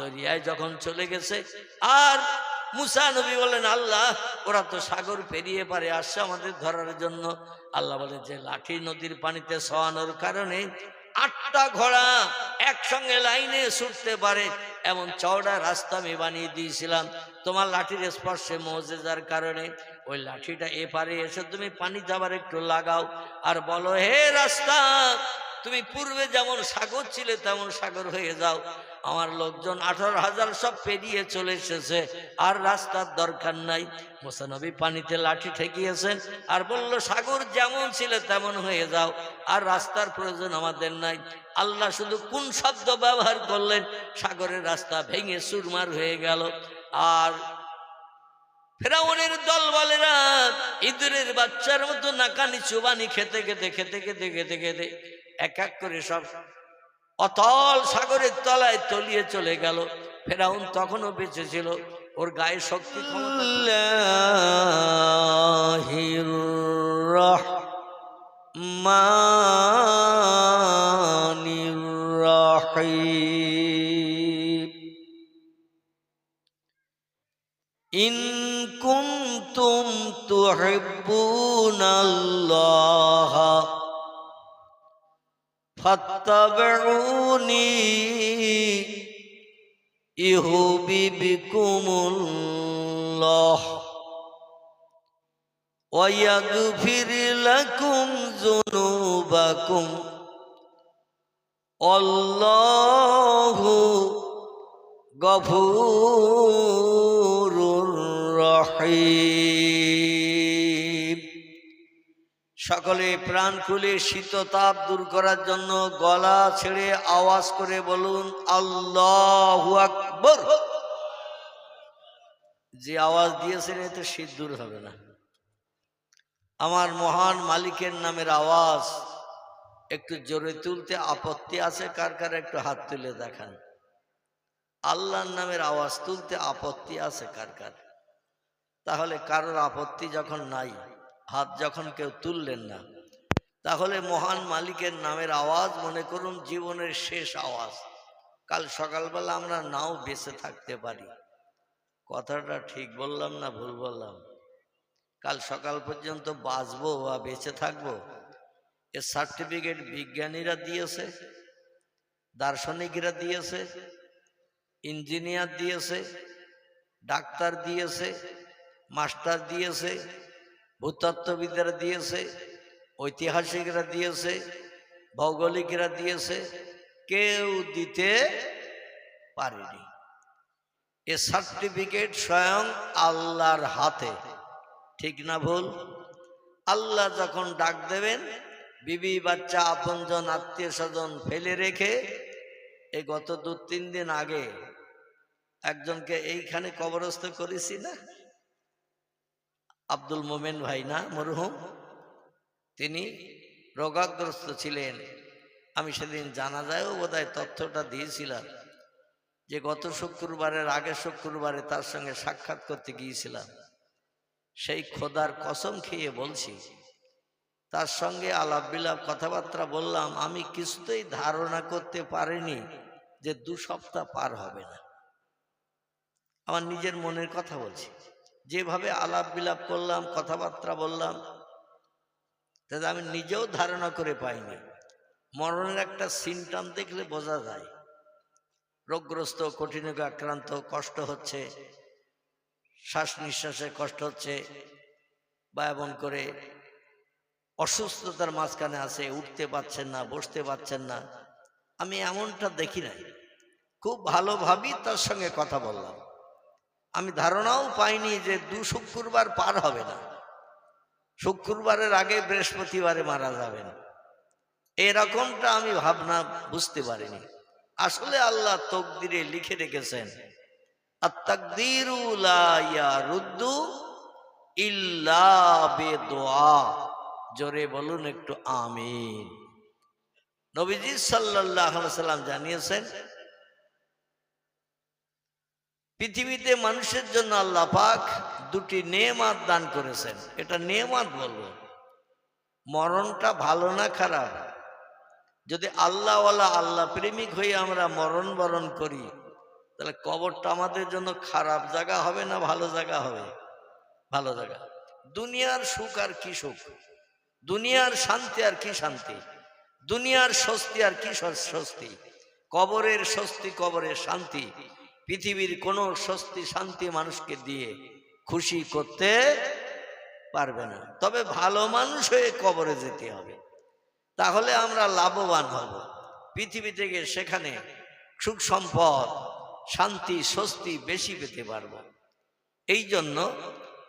দরিয়ায় যখন চলে গেছে, আর মুসা নবী বলেন, আল্লাহ ওরা তো সাগর পেরিয়ে পারে আসছে আমাদের ধরার জন্য। আল্লাহ বলে যে লাঠি নদীর পানিতে শোয়ানোর কারণে 8টা ঘোড়া একসঙ্গে লাইনে ছুটতে পারে এমন চওড়া রাস্তা আমি বানিয়ে দিয়েছিলাম তোমার লাঠির স্পর্শে, মুজিজার কারণে। ওই লাঠিটা এপারে এসে তুমি পানি যাবার একটু লাগাও আর বলো, হে রাস্তা, তুমি পূর্বে যেমন সাগর ছিলে তেমন সাগর হয়ে যাও। আমার লোকজন 18,000 সব পেরিয়ে চলে এসেছে, আর রাস্তার দরকার নাই। মুসা নবী পানিতে লাঠি ঠেকিয়েছেন আর বলল, সাগর যেমন ছিলে তেমন হয়ে যাও, আর রাস্তার প্রয়োজন আমাদের নাই। আল্লাহ শুধু কোন শব্দ ব্যবহার করলেন, সাগরের রাস্তা ভেঙে চুরমার হয়ে গেল। আর ফেরাউনের দলবলেরা ইঁদুরের বাচ্চার মতো নাকানি চুবানি খেতে খেতে খেতে খেতে খেতে খেতে এক এক করে সব অতল সাগরের তলায় তলিয়ে চলে গেল। ফেরাউন তখনও বেঁচে ছিল, ওর গায়ে শক্তি ইন কুনতুম তুহিব্বুনাল্লাহ ফাত্তাবিউনি ইউহিব্বুকুমুল্লাহ ওয়া ইয়াগফির লাকুম যুনুবাকুম আল্লাহু গফুরুর রহিম। সকলে প্রাণ খুলে শীততাপ দূর করার জন্য গলা ছেড়ে আওয়াজ করে বলুন, আল্লাহু আকবার। যে আওয়াজ দিয়েছেন এতে শীত দূর হবে না। আমার মহান মালিকের নামের আওয়াজ একটু জোরে তুলতে আপত্তি আছে? কার কার একটু হাত তুলে দেখান। আল্লাহর নামের আওয়াজ তুলতে আপত্তি আছে কার কার? তাহলে কারোর আপত্তি যখন নাই, হাত যখন কেউ তুললেন না, তাহলে মহান মালিকের নামের আওয়াজ মনে করুন জীবনের শেষ আওয়াজ। কাল সকালবেলা আমরা নাও বেঁচে থাকতে পারি। কথাটা ঠিক বললাম না ভুল বললাম? কাল সকাল পর্যন্ত বাঁচবো বা বেঁচে থাকবো এর সার্টিফিকেট বিজ্ঞানীরা দিয়েছে, দার্শনিকরা দিয়েছে, ইঞ্জিনিয়ার দিয়েছে, ডাক্তার দিয়েছে, মাস্টার দিয়েছে, ভূতত্ত্ববিদরা দিয়েছে, ঐতিহাসিকরা দিয়েছে, ভৌগোলিকরা দিয়েছে, কেউ দিতে পারেনি। এ সার্টিফিকেট স্বয়ং আল্লাহর হাতে। ঠিক না ভুল? আল্লাহ যখন ডাক দেবেন, বিবি বাচ্চা আপনজন আত্মীয় স্বজন ফেলে রেখে, এই গত 2-3 দিন আগে একজনকে এইখানে কবরস্থ করেছি না, আব্দুল মোমেন ভাই না মরহুম, তিনি রোগাগ্রস্ত ছিলেন। আমি সেদিন জানাজায়ও বোধহয় তথ্যটা দিয়েছিলাম যে গত শুক্রবারের আগের শুক্রবারে তার সঙ্গে সাক্ষাৎ করতে গিয়েছিলাম। সেই খোদার কসম খেয়ে বলছি, তার সঙ্গে আলাপ বিলাপ কথাবার্তা বললাম, আমি কিছুতেই ধারণা করতে পারিনি যে 2 সপ্তাহ পার হবে না। আমার নিজের মনের কথা বলছি, যেভাবে আলাপ বিলাপ করলাম, কথাবার্তা বললাম, তাতে আমি নিজেও ধারণা করে পাইনি। মরণের একটা সিমটম দেখলে বোঝা যায়। রোগগ্রস্ত, কঠিন রোগে আক্রান্ত, কষ্ট হচ্ছে, শ্বাস নিঃশ্বাসে কষ্ট হচ্ছে, বা এমন করে অসুস্থতার মাঝখানে আছে, উঠতে পারছেন না, বসতে পারছেন না। আমি এমনটা দেখি নাই। খুব ভালোভাবে তার সঙ্গে কথা বললাম। আমি ধারণাও পাইনি যে 2 শুক্রবার পার হবে না, শুক্রবারের আগে বৃহস্পতিবারে মারা যাবেন, এরকমটা আমি ভাবনা বুঝতে পারিনি। আসলে আল্লাহ তকদিরে লিখে রেখেছেন, আত-তাকদীরু লা ইয়ারুদ্দু ইল্লা বিদুআ। জোরে বলুন একটু আমিন। নবীজি সাল্লাল্লাহু আলাইহি ওয়াসাল্লাম জানিয়েছেন, পৃথিবীতে মানুষের জন্য আল্লাহ পাক 2টি নেয়ামত দান করেছেন। এটা নেয়ামত বলবো। মরণটা ভালো না খারাপ? যদি আল্লাহওয়ালা, আল্লাহ প্রেমিক হয়ে আমরা মরণ বরণ করি, তাহলে কবরটা আমাদের জন্য খারাপ জায়গা হবে না ভালো জায়গা হবে? ভালো জায়গা। দুনিয়ার সুখ আর কি সুখ, দুনিয়ার শান্তি আর কি শান্তি, দুনিয়ার স্বস্তি আর কি স্বস্তি। কবরের স্বস্তি, কবরের শান্তি, পৃথিবীর কোনো স্বস্তি শান্তি মানুষকে দিয়ে খুশি করতে পারবে না। তবে ভালো মানুষ হয়ে কবরে যেতে হবে, তাহলে আমরা লাভবান হব। পৃথিবী থেকে সেখানে সুখ সম্পদ শান্তি স্বস্তি বেশি পেতে পারবো। এই জন্য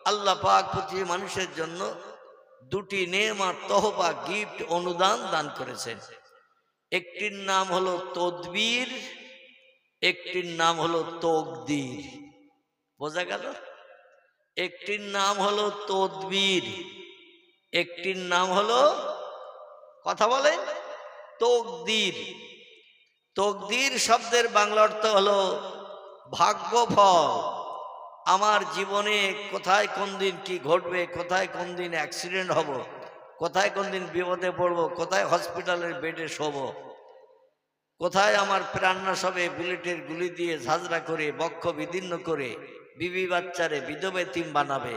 আল্লাহ পাক পৃথিবীর মানুষের জন্য দুটি নেয়ামত, তহবা, গিফট, অনুদান দান করেছেন। একটির নাম হলো তদবির, একটির নাম হলো তকদির। বোঝা গেল? একটির নাম হলো তদবির, একটির নাম হলো, কথা বলে, তকদির। তকদির শব্দের বাংলা অর্থ হলো ভাগ্যফল। আমার জীবনে কোথায় কোন দিন কি ঘটবে, কোথায় কোন দিন অ্যাক্সিডেন্ট হব, কোথায় কোন দিন বিপদে পড়বো, কোথায় হসপিটালের বেডে শোব, কোথায় আমার প্রাণনাশ হবে বুলেটের গুলি দিয়ে ঝাঁঝরা করে বক্ষ বিদীর্ণ করে বিবি বাচ্চারে বিধবা এতিম বানাবে।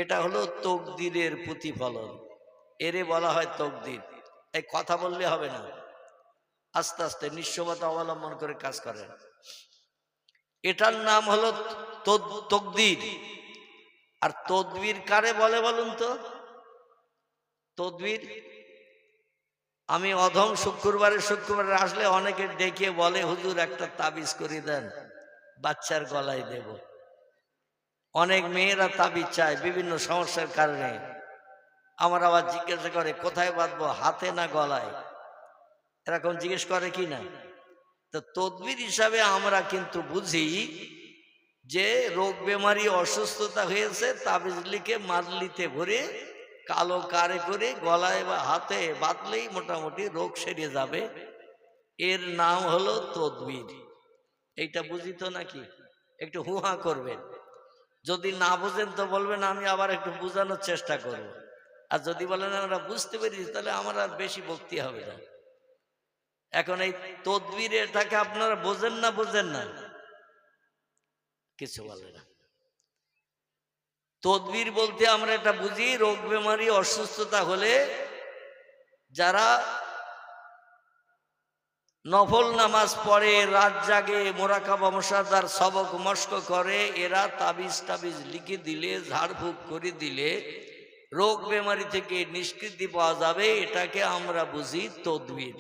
এটা হলো তকদিরের প্রতিফলন, এরে বলা হয় তকদির। এই কথা বললে হবে না, আস্তে আস্তে নিঃস্বতা অবলম্বন করে কাজ করেন। এটার নাম হলো তকদির। আর তদবির কারে বলে বলুন তো? তদবির আমি অধম শুক্রবারে আসলে অনেকে ডেকে বলে, হুজুর একটা তাবিজ করে দেন, বাচ্চার গলায় দেব। অনেক মেয়েরা তাবিজ চায় বিভিন্ন সমস্যার কারণে। আমার আবার জিজ্ঞাসা করে কোথায় বাঁধবো, হাতে না গলায়, এরকম জিজ্ঞেস করে কি না? তো তদবির হিসাবে আমরা কিন্তু বুঝি যে রোগ বেমারি অসুস্থতা হয়েছে, তাবিজ লিখে মাদলিতে ভরে কালো কারে করে গলায় বা হাতে বাঁধলেই মোটামুটি রোগ সেরে যাবে। এর নাম হলো তদবির। এইটা বুঝি তো নাকি? একটু হুহা করবেন। যদি না বুঝেন তো বলবেন, আমি আবার একটু বোঝানোর চেষ্টা করব। আর যদি বলেন আমরা বুঝতে পেরেছি, তাহলে আমার আর বেশি ভক্তি হবে না। এখন এই তদবির এটাকে আপনারা বোঝেন না, বোঝেন না, কিছু বলে না। তদবির বলতে আমরা এটা বুঝি, রোগ বেমারি অসুস্থতা হলে যারা নফল নামাজ পড়ে, রাত জাগে, মোরাকাবা মুশাহাদার সবক মস্ক করে, এরা তাবিজ লিখে দিলে, ঝাড়ফুঁক করে দিলে রোগ বেমারি থেকে নিষ্কৃতি পাওয়া যাবে। এটাকে আমরা বুঝি তদবির।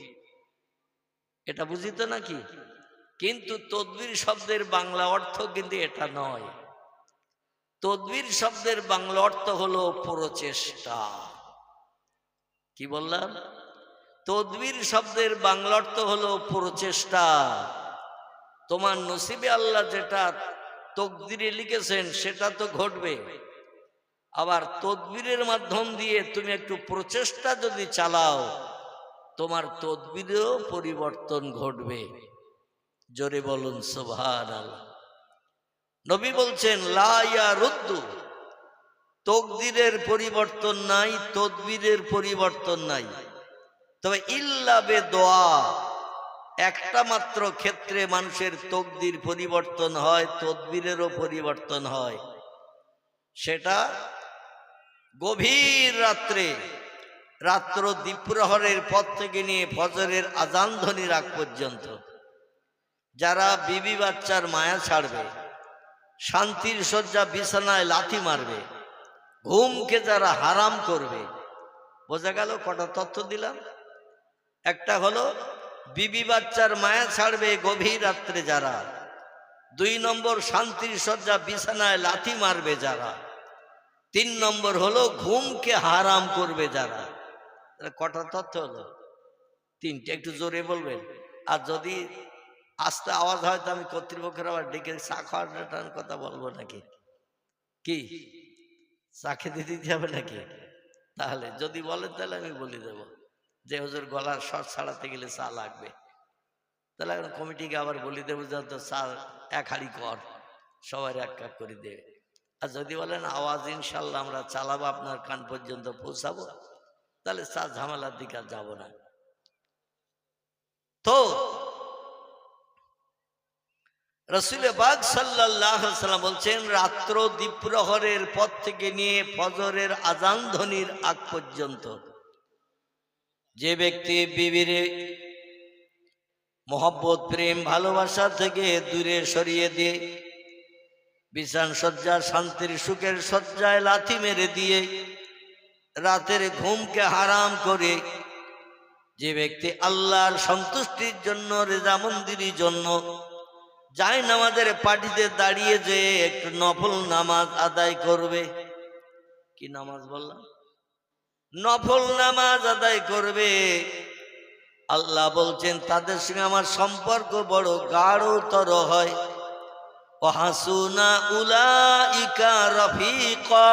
এটা বুঝি তো নাকি? কিন্তু তদবির শব্দের বাংলা অর্থ কিন্তু এটা নয়। তদবির শব্দের বাংলা অর্থ হলো প্রচেষ্টা। কি বললাম? তদবির শব্দের বাংলা অর্থ হলো প্রচেষ্টা। তোমার নসিবে আল্লাহ যেটা তকদিরে লিখেছেন সেটা তো ঘটবে। আবার তদবিরের মাধ্যম দিয়ে তুমি একটু প্রচেষ্টা যদি চালাও, তোমার তদবিরেও পরিবর্তন ঘটবে। জোরে বলুন সুবহানাল্লাহ। নবী বলছেন লা ইয়ারুদ্দু, তকদিরের পরিবর্তন নাই, তদবিরের পরিবর্তন নাই, তবে ইল্লা বেদোয়া, একটা মাত্র ক্ষেত্রে মানুষের তকদির পরিবর্তন হয়, তদবিরেরও পরিবর্তন হয়। সেটা গভীর রাত্রে, রাত্র দ্বীপ্রহরের পর থেকে নিয়ে ফজরের আজান ধ্বনির আগ পর্যন্ত যারা বিবি বাচ্চার মায়া ছাড়বে, শান্তির শয্যা বিছানায় লাথি মারবে, ঘুমকে যারা হারাম করবে। বোঝা গেল কটা তথ্য দিলাম? একটা হলো বিবি বাচ্চার মায়া ছাড়বে গভীর রাত্রে যারা, 2 নম্বর শান্তির শয্যা বিছানায় লাথি মারবে যারা, 3 নম্বর হলো ঘুমকে হারাম করবে যারা। কটা তথ্য হলো? 3টে। একটু জোরে বলবেন। আর যদি আস্তে আওয়াজ হয় তো আমি কর্তৃপক্ষের আবার ডেকে চা খাওয়ার কথা বলবো নাকি? কি চা খেতে দিতে হবে নাকি? তাহলে যদি বলেন তাহলে আমি বলে দেবো যে হুজুর গলার স্বর ছাড়াতে গেলে চা লাগবে। তাহলে এখন কমিটিকে আবার বলে দেবো যে তো চা 1 হাঁড়ি কর, সবাই 1 কাপ করে দেবে। আর যদি বলেন আওয়াজ ইনশাল্লাহ আমরা চালাবো, আপনার কান পর্যন্ত পৌঁছাবো, তাহলে চা ঝামেলার দিকে আর যাবো না। তো রাসূল পাক সাল্লাল্লাহু আলাইহি ওয়াসাল্লাম বলছেন, রাত্র দ্বিপ্রহরের পর থেকে নিয়ে ফজরের আজান ধ্বনির আগ পর্যন্ত যে ব্যক্তি বিবির মহব্বত, প্রেম, ভালোবাসা থেকে দূরে সরিয়ে দিয়ে বিছান সজ্জা শান্তির সুখের সজ্জায় লাথি মেরে দিয়ে রাতের ঘুমকে হারাম করে যে ব্যক্তি আল্লাহর সন্তুষ্টির জন্য, রেজামন্দির জন্য যায় নামাজের পাটিতে দাঁড়িয়ে যে একটু নফল নামাজ আদায় করবে, কি নামাজ বললাম? নফল নামাজ আদায় করবে, আল্লাহ বলছেন তাদের সঙ্গে আমার সম্পর্ক বড় গাঢ়তর হয়। ওয়াহাসুনা উলাইকা রাফিকা,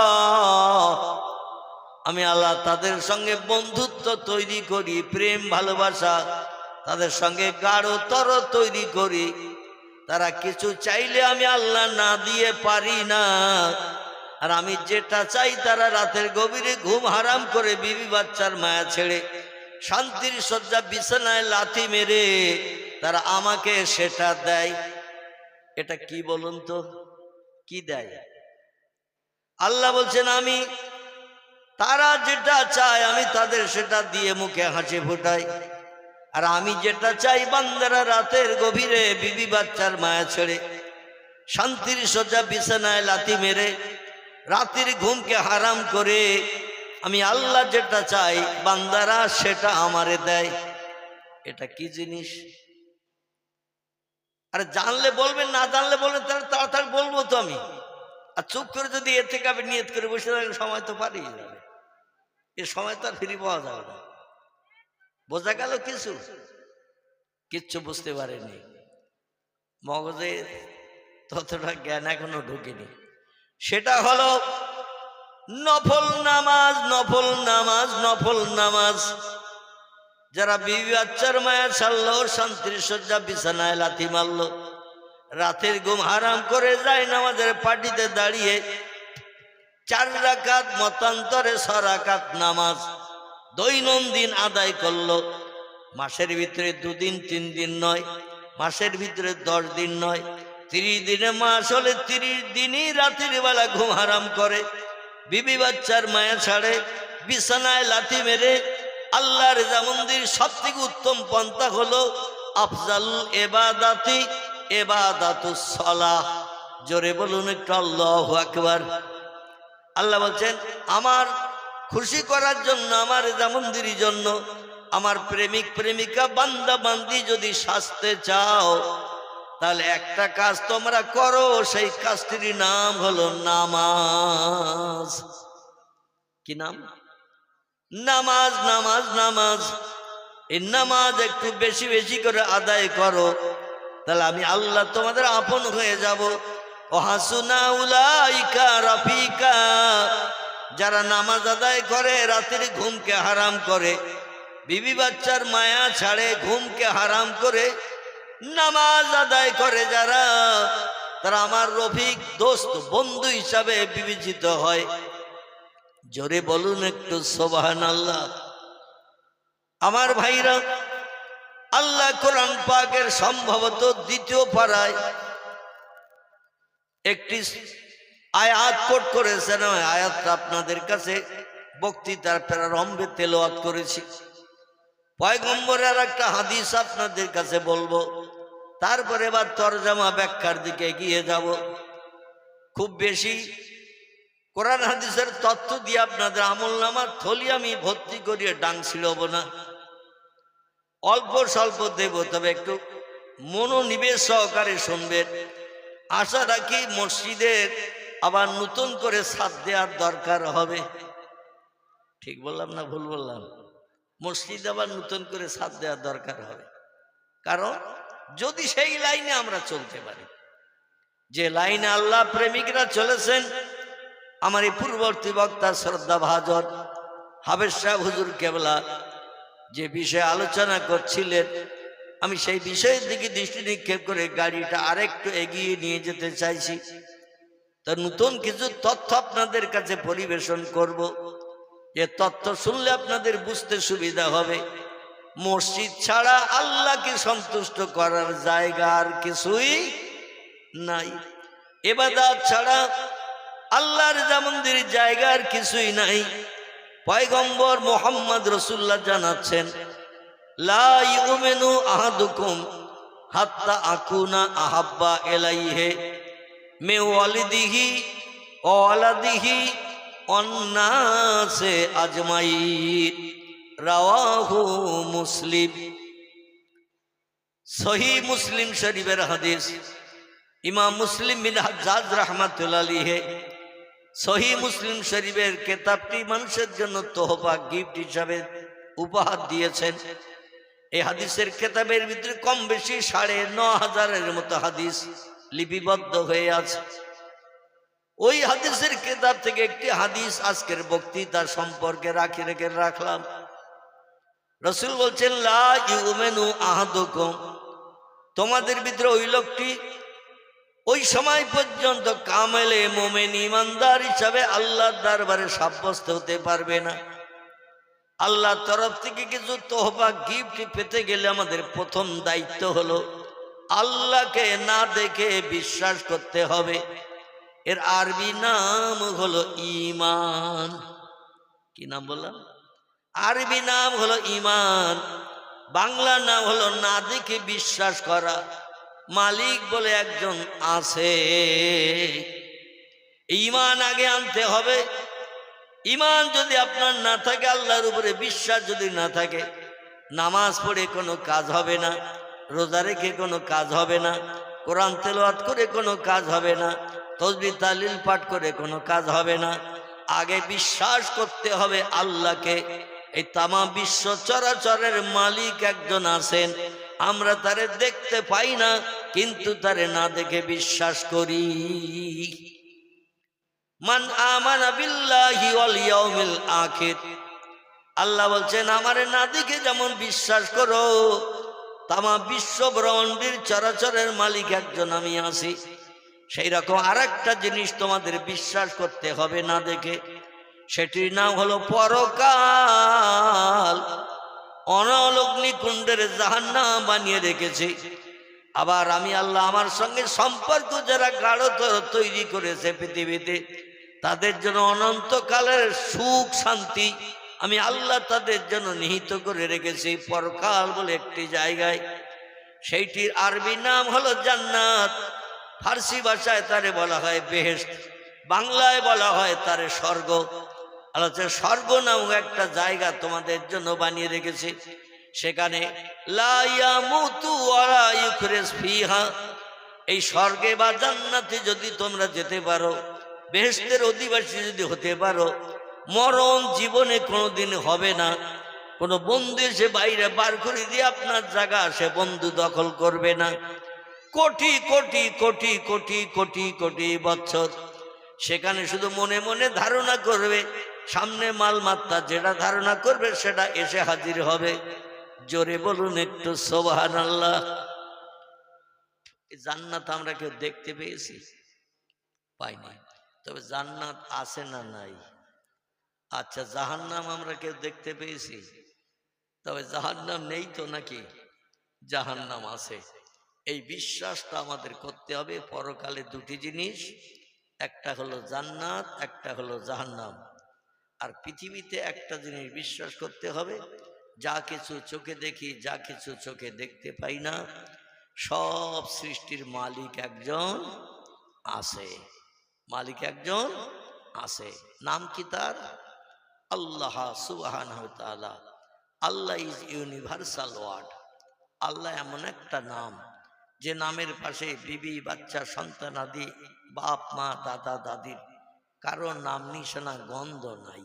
আমি আল্লাহ তাদের সঙ্গে বন্ধুত্ব তৈরি করি, প্রেম ভালোবাসা তাদের সঙ্গে গাঢ়তর তৈরি করি। তারা কিছু চাইলে আমি আল্লাহ না দিয়ে পারি না, আর আমি যেটা চাই তারা রাতের গভীরে ঘুম হারাম করে বিবি বাচ্চার মায়া ছেড়ে শান্তির শয্যা বিছানায় লাথি মেরে তারা আমাকে সেটা দেয়। এটা কি বলুন তো, কি দেয়? আল্লাহ বলছেন আমি তারা যেটা চায় আমি তাদের সেটা দিয়ে মুখে হাসি ফোটাই, আর আমি যেটা চাই বান্দারা রাতের গভীরে বিবি বাচ্চার মায়া ছেড়ে শান্তির শয্যা বিছানায় লাথি মেরে রাতের ঘুমকে হারাম করে আমি আল্লাহ যেটা চাই বান্দারা সেটা আমারে দেয়। এটা কি জিনিস? আর জানলে বলবেন, না জানলে বলবেন, তাহলে তাড়াতাড়ি বলবো তো আমি। আর চুপ করে যদি এর থেকে আপনি নিয়ত করে বসে থাকেন সময় তো পারিয়ে যাবে, এ সময় তো আর ফিরে পাওয়া যাবে না। বোঝা গেল? কিচ্ছু বুঝতে পারেনি, মগজে ততটা জ্ঞান এখনো ঢুকেনি। সেটা হলো নফল নামাজ, নফল নামাজ, নফল নামাজ। যারা বিবি বাচ্চার মায়া ছাড়লো, শান্তির শয্যা বিছানায় লাথি মারলো, রাতের ঘুম হারাম করে যায় নামাজের পাটিতে দাঁড়িয়ে 4 রাকাত মতান্তরে 6 রাকাত নামাজ দৈনন্দিন আদায় করলো। মাসের ভিতরে 2 দিন 3 দিন নয়, মাসের ভিতরে 10 দিন নয়, 30 দিনে মাস হলে 30 দিনই রাতের বেলা ঘুম হারাম করে, বিবি বাচ্চার মায়া ছাড়ে, বিছানায় লাথি মেরে আল্লাহর রেজামন্দির সব থেকে উত্তম পন্থা হলো আফজালুল ইবাদাতি ইবাদাতুস সালাহ। জোরে বলুন একটু আল্লাহু আকবার। আল্লাহ বলছেন আমার খুশি করার জন্য, আমার রেজামন্দির জন্য, আমার প্রেমিক প্রেমিকা বান্দা বান্দি যদি সাজতে চাও তাহলে একটা কাজ তোমরা করো, সেই কাজটির নাম হলো নামাজ। কি নাম? নামাজ, নামাজ, নামাজ। এই নামাজ একটু বেশি বেশি করে আদায় করো, তাহলে আমি আল্লাহ তোমাদের আপন হয়ে যাব। ওয়াহাসুনা উলাইকা রাফিকা, যারা নামাজ আদায় করে, রাতের ঘুমকে হারাম করে, বিবি বাচ্চার মায়া ছাড়ে, ঘুমকে হারাম করে নামাজ আদায় করে যারা, তারা আমার রফিক, দোস্ত, বন্ধু হিসাবে বিবেচিত হয়। জোরে বলুন একটু সুবহানাল্লাহ। আমার ভাইরা, আল্লাহ কোরআন পাকের সম্ভবত 2য় পারায় একটি আয়াত কোট করেছেন। আয়াতটা আপনাদের কাছে বক্তৃতার প্রারম্ভে তেলাওয়াত করেছি। পয়গম্বরের একটা হাদিস আপনাদের কাছে বলবো, তারপরে এবার তরজমা ব্যাখ্যার দিকে এগিয়ে যাব। খুব বেশি কোরআন হাদিসের তথ্য দিয়ে আপনাদের আমলনামার থলি আমি ভর্তি করিয়ে ডাংছিল না, অল্প স্বল্প দেব, তবে একটু মনোনিবেশ সহকারে শুনবেন। আশা রাখি মসজিদের আবার নতুন করে ছাদ দেওয়ার দরকার হবে। ঠিক বললাম না ভুল বললাম? মসজিদ আবার নতুন করে ছাদ দেওয়ার দরকার হবে, কারণ যদি সেই লাইনে আমরা চলতে পারি, যে লাইনে আল্লাহ প্রেমিকরা চলেছেন। আমার এই পূর্ববর্তী বক্তা শ্রদ্ধা ভাজন হাফেজ সাহেব হুজুর কেবলা যে বিষয়ে আলোচনা করছিলেন, আমি সেই বিষয়ের দিকে দৃষ্টি নিক্ষেপ করে গাড়িটা আরেকটু এগিয়ে নিয়ে যেতে চাইছি। তো নতুন কিছু তথ্য আপনাদের কাছে পরিবেশন করব, যে তথ্য শুনলে আপনাদের বুঝতে সুবিধা হবে। মসজিদ ছাড়া আল্লাহকে সন্তুষ্ট করার জায়গা আর কিছুই নাই। ইবাদত ছাড়া আল্লাহর জামন্দির জায়গার কিছুই নাই। পয়গম্বর মুহাম্মদ রাসূলুল্লাহ জানাচ্ছেন, লা ইউমিনু আহাদুকুম হাত্তা আকুনা আহাব্বা ইলাইহি মিন ওয়ালিদিহি ওয়া ওয়ালাদিহি ওয়ান নাসি আজমাইন। রাওয়াহু মুসলিম। সহিহ মুসলিম শরীফের হাদিস। ইমাম মুসলিম বিন হাজ্জাজ রাহমাতুল্লাহ আলাইহি সহিহ মুসলিম শরীফের কিতাবটি মানুষের জন্য তোহফা গিফট হিসাবে উপহার দিয়েছেন। এই হাদিসের কিতাবের ভিতরে কম বেশি ৯৫০০-এর মতো হাদিস লিপিবদ্ধ হয়ে আছে। ওই হাদিসের কিতাব থেকে একটি হাদিস আজকের বক্তৃতা সম্পর্কে রাখলাম। রাসূল বলছেন, লা ইউমিনু আহাদুকুম, তোমাদের ভিতরে ওই লোকটি ওই সময় পর্যন্ত কামেলে মোমেন ইমানদার হিসাবে আল্লাহর দরবারে সাব্যস্ত হতে পারবে না। আল্লাহর তরফ থেকে কিছু তোহফা গিফট পেতে গেলে আমাদের প্রথম দায়িত্ব হলো আল্লাহকে না দেখে বিশ্বাস করতে হবে। এর আরবি নাম হলো ঈমান। কি নাম বললাম? আরবি নাম হলো ঈমান, বাংলা নাম হলো না দেখে বিশ্বাস করা। মালিক বলে একজন আছে, ঈমান আগে আনতে হবে। ঈমান যদি আপনার না থাকে, আল্লাহর উপরে বিশ্বাস যদি না থাকে, নামাজ পড়ে কোনো কাজ হবে না, রোজা রেখে কোনো কাজ হবে না, কোরআন তেলাওয়াত করে কোনো কাজ হবে না, তাসবিহ তাহলিল পাঠ করে কোনো কাজ হবে না। আগে বিশ্বাস করতে হবে আল্লাহকে। এই তামাম বিশ্ব চরাচরের মালিক একজন আছেন, আমরা তারে দেখতে পাই না, কিন্তু তারে না দেখে বিশ্বাস করি। মান আমানা বিল্লাহি ওয়াল ইয়াউমিল আখির, আল্লাহ বলছেন আমারে না দেখে যেমন বিশ্বাস করো, তামাম বিশ্ব ব্রহ্মাণ্ডের চরাচরের মালিক একজন আমি আছি, সেই রকম আরেকটা জিনিস তোমাদের বিশ্বাস করতে হবে না দেখে। সেটির নাম হলো পরকাল। অনলগ্নিকুণ্ডের জাহান্নাম বানিয়ে রেখেছি। আবার আমি আল্লাহ আমার সঙ্গে সম্পর্ক যারা গাঢ়তর তৈরি করেছে পৃথিবীতে, তাদের জন্য অনন্তকালের সুখ শান্তি আমি আল্লাহ তাদের জন্য নিহিত করে রেখেছি পরকাল বলে একটি জায়গায়। সেইটির আরবি নাম হলো জান্নাত। ফার্সি ভাষায় তারে বলা হয় বেহেশত, বাংলায় বলা হয় তারে স্বর্গ। আল্লাহ স্বর্গ নামক একটা জায়গা তোমাদের জন্য বানিয়ে রেখেছে। সেখানে লা ইয়ামুতু ওয়ালা ইউখরাজ ফিহা, এই স্বর্গে বা জান্নাতে যদি তোমরা যেতে পারো, বেহেশতের অধিবাসী যদি হতে পারো, মরণ জীবনে কোনোদিন হবে না। কোনো বন্ধু এসে বাইরে বার করে দিয়ে আপনার জায়গা সে বন্ধু দখল করবে না। কোটি কোটি কোটি কোটি কোটি কোটি বছর সেখানে শুধু মনে মনে ধারণা করবে, সামনে মালমাত্রা যেটা ধারণা করবে সেটা এসে হাজির হবে। জোরে বলুন একটু সুবহানাল্লাহ। জান্নাত আমরা কেউ দেখতে পেয়েছি? পাইনি। তবে জান্নাত আছে না নাই? আচ্ছা, জাহান্নাম আমরা কেউ দেখতে পেয়েছি? তবে জাহান্নাম নেই তো নাকি? জাহান্নাম আছে। এই বিশ্বাসটা আমাদের করতে হবে। পরকালে দুটি জিনিস, একটা হলো জান্নাত, একটা হলো জাহান্নাম। আর পৃথিবীতে একটা জিনিস বিশ্বাস করতে হবে, যা কিছু চোখে দেখি, যা কিছু চোখে দেখতে পাই না, সব সৃষ্টির মালিক একজন আছে। মালিক একজন আছে। নাম কি তার? আল্লাহ সুবহানাহু ওয়া তাআলা। আল্লাহ ইজ ইউনিভার্সাল ওয়ার্ড। আল্লাহ এমন একটা নাম যে নামের পাশে বিবি, বাচ্চা, সন্তানাদি, বাপ মা, দাদা দাদির কারো নাম নিশানা গন্ধ নাই।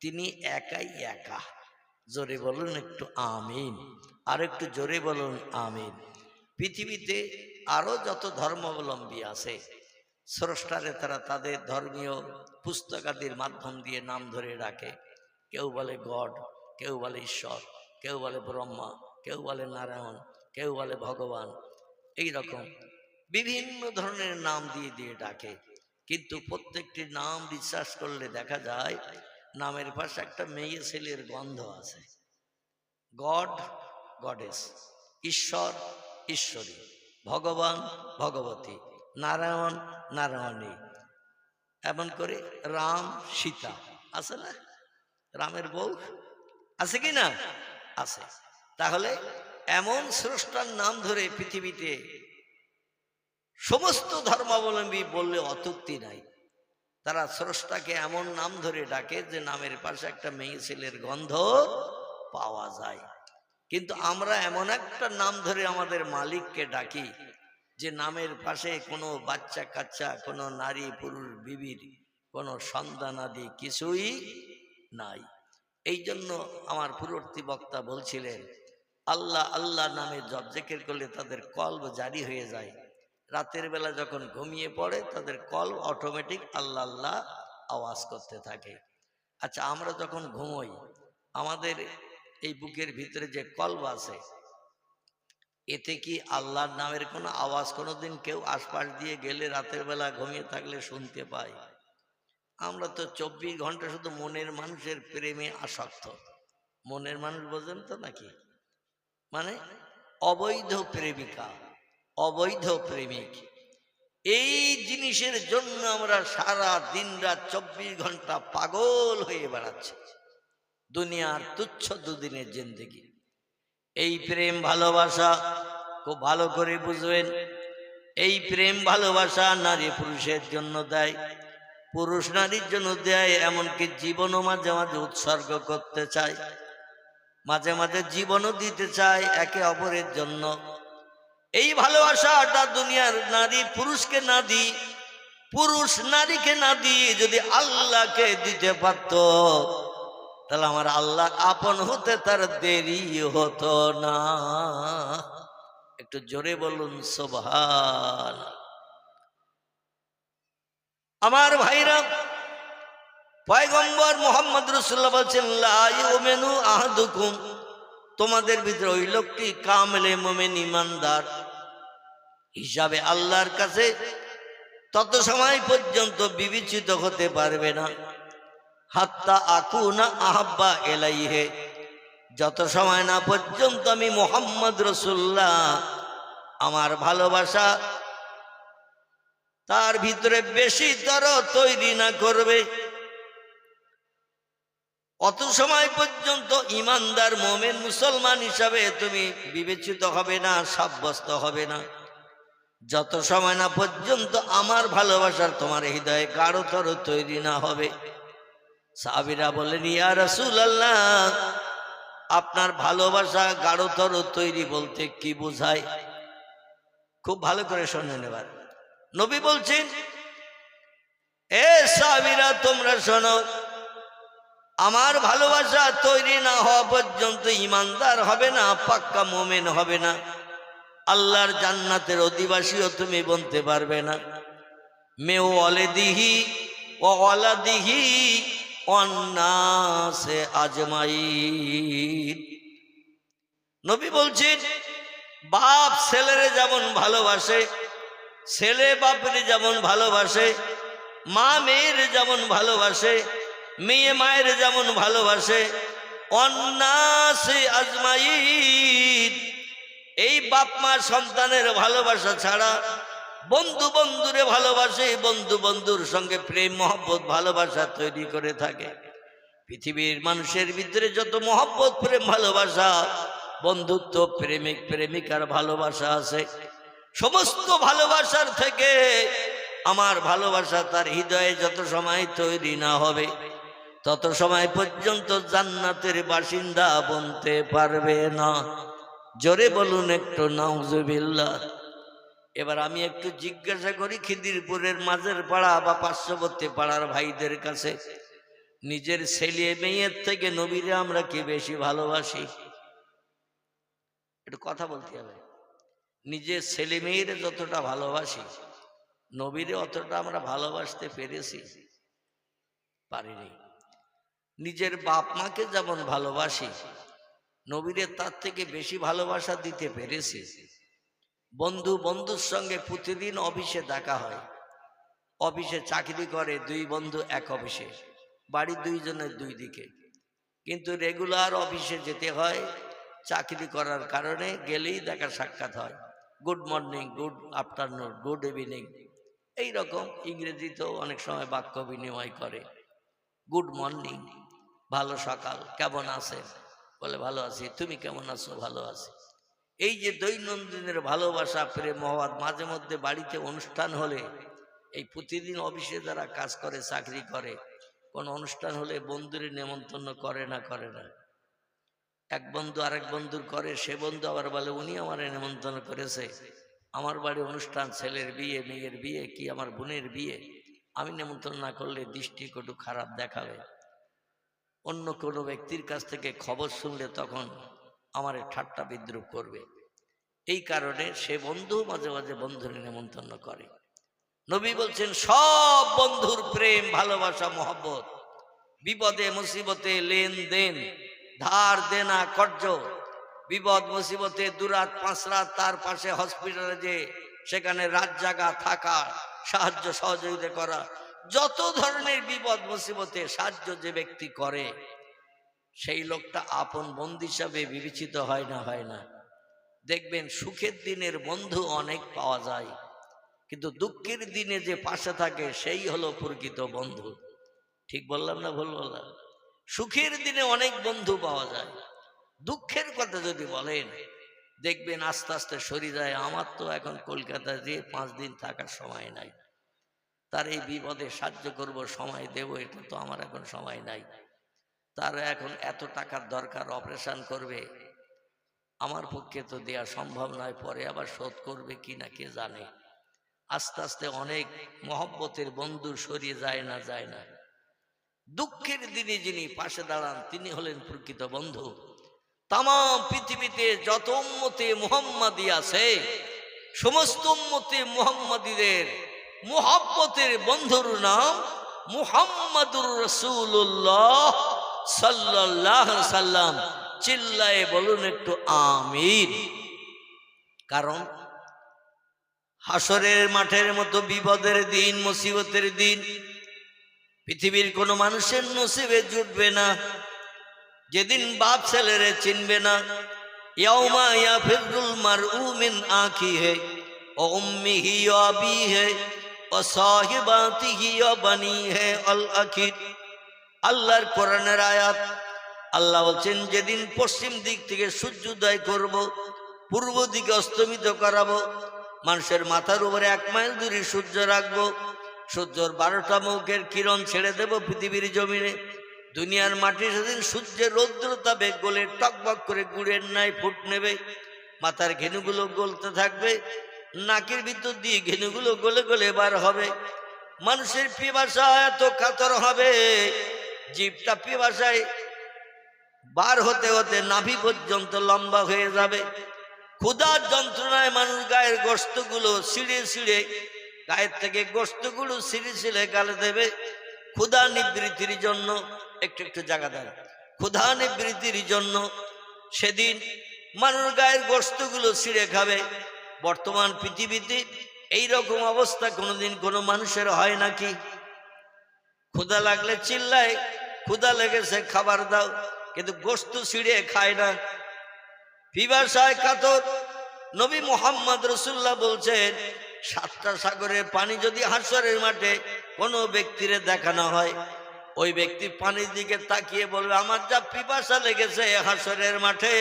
তিনি একাই একা। জোরে বলুন একটু আমিন। আর একটু জোরে বলুন আমিন। পৃথিবীতে আরো যত ধর্মাবলম্বী আছে, স্রষ্টারে তারা তাদের ধর্মীয় পুস্তকাদির মাধ্যম দিয়ে নাম ধরে রাখে। কেউ বলে গড, কেউ বলে ঈশ্বর, কেউ বলে ব্রহ্মা, কেউ বলে নারায়ণ, কেউ বলে ভগবান। এই রকম বিভিন্ন ধরনের নাম দিয়ে দিয়ে ডাকে। কিন্তু প্রত্যেকটি নাম বিশ্বাস করলে দেখা যায় নামের পাশে একটা মেয়ে ছেলের গন্ধ আছে। গড, গডেস, ঈশ্বর, ঈশ্বরী, ভগবান, ভগবতী, নারায়ণ নারায়ণী, এমন করে রাম সীতা আছে না, রামের বউ আছে কি না, আছে। তাহলে এমন স্রষ্টার নাম ধরে পৃথিবীতে সমস্ত ধর্মাবলম্বী বললে অত্যুক্তি নাই। তারা স্রষ্টাকে এমন নাম ধরে ডাকে যে নামের পাশে একটা মেয়ে ছেলের গন্ধ পাওয়া যায়। কিন্তু আমরা এমন একটা নাম ধরে আমাদের মালিককে ডাকি যে নামের পাশে কোনো বাচ্চা কাচ্চা, কোনো নারী পুরুষ বিবির কোনো সন্তানাদি কিছুই নাই। এই জন্য আমার পূর্ববর্তী বক্তা বলছিলেন, আল্লাহ আল্লাহ নামে জপ জিকির করলে তাদের কলব জারি হয়ে যায়। রাতের বেলা যখন ঘুমিয়ে পড়ে তাদের কলব অটোমেটিক আল্লাহ আল্লাহ আওয়াজ করতে থাকে। আচ্ছা, আমরা যখন ঘুমোই আমাদের এই বুকের ভিতরে যে কলব আছে, এতে কি আল্লাহর নামের কোনো আওয়াজ কোনোদিন কেউ আশপাশ দিয়ে গেলে রাতের বেলা ঘুমিয়ে থাকলে শুনতে পাই? আমরা তো 24 ঘন্টা শুধু মনের মানুষের প্রেমে আসক্ত। মনের মানুষ বোঝেন তো নাকি? মানে অবৈধ প্রেমিকা, অবৈধ প্রেমিক। এই জিনিসের জন্য আমরা সারা দিন রাত 24 ঘন্টা পাগল হয়ে বেড়াচ্ছি। দুনিয়ার তুচ্ছ দুদিনের জিন্দেগি। এই প্রেম ভালোবাসা খুব ভালো করে বুঝবেন। এই প্রেম ভালোবাসা নারী পুরুষের জন্য দেয়, পুরুষ নারীর জন্য দেয়, এমনকি জীবনও মাঝে মাঝে উৎসর্গ করতে চায়, মাঝে মাঝে জীবনও দিতে চায় একে অপরের জন্য। এই ভালোবাসাটা দুনিয়ার নারী পুরুষকে না দিই, পুরুষ নারীকে না দিয়ে যদি আল্লাহকে দিতে পারত, তাহলে আমার আল্লাহ আপন হতে তার দেরি হতো না। একটু জোরে বলুন সুবহান। আমার ভাইরা, পয়গম্বর মুহাম্মদ রাসূলুল্লাহ বলেছেন, লা ইউমিনু আহাদুকুম, তোমাদের ভিতরে ওই লোকটি কামেলে মুমিন ইমানদার হিসাবে আল্লাহর কাছে তত সময় পর্যন্ত বিবেচিত হতে পারবে না, হাত্তা আকুনা আহাব্বা ইলাইহি, যত সময় না পর্যন্ত আমি মুহাম্মদ রাসূলুল্লাহ আমার ভালোবাসা তার ভিতরে বেশি তর তৈরি না করবে, অত সময় পর্যন্ত ইমানদার মুমিন মুসলমান হিসাবে তুমি বিবেচিত হবে না, সাব্যস্ত হবে না, যত সময় না পর্যন্ত আমার ভালোবাসার তোমার হৃদয়ে গাঢ়তর তৈরি না হবে। সাহাবীরা বললেন, ইয়া রাসূলুল্লাহ, আপনার ভালোবাসা গাঢ়তর তৈরি বলতে কি বোঝায়? খুব ভালো করে শুনে নেবার। নবী বলছেন, এ সাহাবীরা তোমরা শোনো, আমার ভালোবাসা তৈরি না হওয়া পর্যন্ত ইমানদার হবে না, পাক্কা মুমিন হবে না, আল্লাহর জান্নাতের অধিবাসীও তুমি বলতে পারবে না। মেও ওয়ালিদিহি ওয়া ওয়ালাদিহি ওয়ান নাসে আজমাইন। নবী বলছেন, বাপ ছেলেরে যেমন ভালোবাসে, ছেলে বাপরে যেমন ভালোবাসে, মা মেয়ের যেমন ভালোবাসে, মেয়ে মায়ের যেমন ভালোবাসে, অন্নাসে আজমাইন, এই বাপ মা সন্তানের ভালোবাসা ছাড়া বন্ধু বন্ধুরে ভালোবাসে, বন্ধু বন্ধুর সঙ্গে প্রেম মহব্বত ভালোবাসা তৈরি করে থাকে। পৃথিবীর মানুষের ভিতরে যত মহব্বত প্রেম ভালোবাসা, বন্ধুত্ব প্রেমিক প্রেমিকার ভালোবাসা আছে, সমস্ত ভালোবাসার থেকে আমার ভালোবাসা তার হৃদয়ে যত সময় তৈরি না হবে তত সময় পর্যন্ত জান্নাতের বাসিন্দা বনতে পারবে না। জোরে বলুন একটু নাউজুবিল্লাহ। এবার আমি একটু জিজ্ঞাসা করি খিদিরপুরের মাঝের পাড়া বা পার্শ্ববর্তী পাড়ার ভাইদের কাছে, নিজের ছেলে মেয়ের থেকে নবীরে আমরা কি বেশি ভালোবাসি? একটু কথা বলতে হবে। নিজের ছেলে মেয়ের যতটা ভালোবাসি, নবীরে অতটা আমরা ভালোবাসতে পেরেছি? পারিনি। নিজের বাপ মাকে যেমন ভালোবাসি, নবীরে তার থেকে বেশি ভালোবাসা দিতে পেরেছি। বন্ধু বন্ধুর সঙ্গে প্রতিদিন অফিসে দেখা হয়, অফিসে চাকরি করে দুই বন্ধু এক অফিসে, বাড়ি দুইজনের দুই দিকে, কিন্তু রেগুলার অফিসে যেতে হয় চাকরি করার কারণে, গেলেই দেখা সাক্ষাৎ হয়, good morning, good afternoon, good evening, এই রকম ইংরেজিতেও অনেক সময় বাক্য বিনিময় করে। গুড মর্নিং, ভালো সকাল, কেমন আছেন? বলে ভালো আছি। তুমি কেমন আছো? ভালো আছি। এই যে দৈনন্দিনের ভালোবাসা, প্রেম, মহব্বত, মাঝে মধ্যে বাড়িতে অনুষ্ঠান হলে, এই প্রতিদিন অফিসে যারা কাজ করে, চাকরি করে, কোন অনুষ্ঠান হলে বন্ধুরে নেমন্তন্ন করে না? করে না? এক বন্ধু আরেক বন্ধুর করে, সে বন্ধু আবার বলে উনি আমার নেমন্তন্ন করেছে, আমার বাড়ি অনুষ্ঠান, ছেলের বিয়ে, মেয়ের বিয়ে, কি আমার বোনের বিয়ে, আমি নেমন্তন্ন না করলে দৃষ্টিকটু খারাপ দেখাবে। অন্য কোনো ব্যক্তির কাছ থেকে খবর শুনলে তখন আমার ঠাট্টা বিদ্রুপ করবে। এই কারণে সে বন্ধু মাঝে মাঝে বন্ধুর নেমন্তন্ন করে। নবী বলছেন সব বন্ধুর প্রেম, ভালোবাসা, মহব্বত, বিপদে মুসিবতে লেনদেন, ধার দেনা কর্য, বিপদ মুসিবতে দুরাত পাঁচ রাত তার পাশে হসপিটালে যে সেখানে রাত জাগা থাকা, সাহায্য সহযোগিতা করা, যত ধরনের বিপদ মুসিবতে সাহায্য যে ব্যক্তি করে, সেই লোকটা আপন বন্ধু হিসাবে বিবেচিত হয় না? হয় না? দেখবেন সুখের দিনের বন্ধু অনেক পাওয়া যায়, কিন্তু দুঃখের দিনে যে পাশে থাকে সেই হলো প্রকৃত বন্ধু। ঠিক বললাম না ভুল বললাম? সুখের দিনে অনেক বন্ধু পাওয়া যায়, দুঃখের কথা যদি বলেন দেখবেন আস্তে আস্তে সরে যায়। আমার তো এখন কলকাতায় যেয়ে 5 দিন থাকার সময় নাই, তার এই বিপদে সাহায্য করব, সময় দেব, এটা তো আমার এখন সময় নাই। তার এখন এত টাকার দরকার, অপারেশন করবে, আমার পক্ষে তো দেয়া সম্ভব নয়, পরে আবার শোধ করবে কিনা কে জানে। আস্তে আস্তে অনেক মহব্বতের বন্ধু সরিয়ে যায় না? যায় না? দুঃখের দিনে যিনি পাশে দাঁড়ান তিনি হলেন প্রকৃত বন্ধু। তাম পৃথিবীতে যত উম্মতে মুহাম্মাদি আছে, সমস্ত উম্মতে মুহাম্মাদীদের মুহাব্বতের বন্ধুর নাম মুহাম্মাদুর রাসূলুল্লাহ সাল্লাল্লাহু আলাইহি সাল্লাম। চিল্লায়ে বলুন একটু আমিন। কারণ হাসরের মাঠের মতো বিপদের দিন, মুসিবতের দিন পৃথিবীর কোনো মানুষের নসিবে জুটবে না, যেদিন বাপ ছেলেরে চিনবে না। ইয়াউমা ইয়াফিরুল মারউ মিন আখিহি ওয়া উম্মিহি ওয়া আবিহি ওয়া সাহিবাতিহি ওয়া বানিহি আল আখির। আল্লাহর কোরআনের আয়াত। আল্লাহ বলছেন যেদিন পশ্চিম দিক থেকে সূর্যোদয় করব, পূর্ব দিকে অস্তমিত করাবো, মানুষের মাথার উপরে 1 মাইল দূরে সূর্য রাখবো, সূর্যের 12টা মুখের কিরণ ছেড়ে দেব পৃথিবীর জমিনে। দুনিয়ার মাটি সেদিন সূর্যের রৌদ্রতা বেগ গলে টকবক করে গুড়ের নাই ফুট নেবে, মাথার ঘেনুগুলো গলতে থাকবে, নাকের ভিতর দিয়ে ঘেনুগুলো গলে গলে বার হবে, মানুষের পিপাসা এত কাতর হবে, জিভটা পিপাসায় বার হতে হতে নাভি পর্যন্ত লম্বা হয়ে যাবে। ক্ষুধার যন্ত্রণায় মানুষ গায়ের গোশতগুলো ছিঁড়ে ছিঁড়ে, গায়ের থেকে গোশতগুলো ছিঁড়ে ছিঁড়ে গালে দেবে ক্ষুধা নিবৃত্তির জন্য। একটু একটু জায়গা দেন। ক্ষুধা নিবৃত্তির জন্য সেদিন মানুষ গায়ের গোশতগুলো ছিঁড়ে খাবে। বর্তমান পৃথিবীতে এইরকম অবস্থা কোনোদিন কোনো মানুষের হয় নাকি? ক্ষুধা লাগলে চিল্লায় ক্ষুধা লেগেছে খাবার দাও, কিন্তু গোশত ছিঁড়ে খায় না, পিপাসায় কাতর। নবী মুহাম্মদ রাসূলুল্লাহ বলছেন 7টা সাগরের পানি যদি হাসরের মাঠে কোনো ব্যক্তিরে দেখানো হয়, ওই ব্যক্তি পানির দিকে তাকিয়ে বলবে আমার যা পিপাসা লেগেছে হাসরের মাঠে,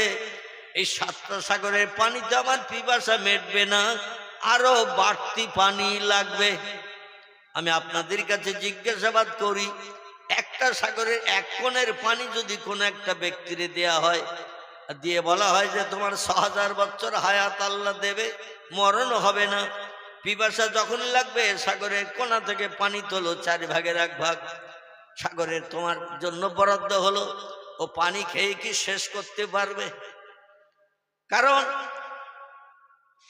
এই 7টা সাগরের পানিতে আমার পিপাসা মেটবে না, আরো বাড়তি পানি লাগবে। আমি আপনাদের কাছে জিজ্ঞাসাবাদ করি, একটা সাগরের 1 কোণের পানি যদি কোনো একটা ব্যক্তিরে দেয়া হয়, দিয়ে বলা হয় যে তোমার 6000 বছর হায়াত আল্লাহ দেবে, মরণ হবে না, পিপাসা যখন লাগবে সাগরের কোণা থেকে পানি তোলো, 4 ভাগের 1 ভাগ সাগরের তোমার জন্য বরাদ্দ হলো, ও পানি খেয়ে কি শেষ করতে পারবে? কারণ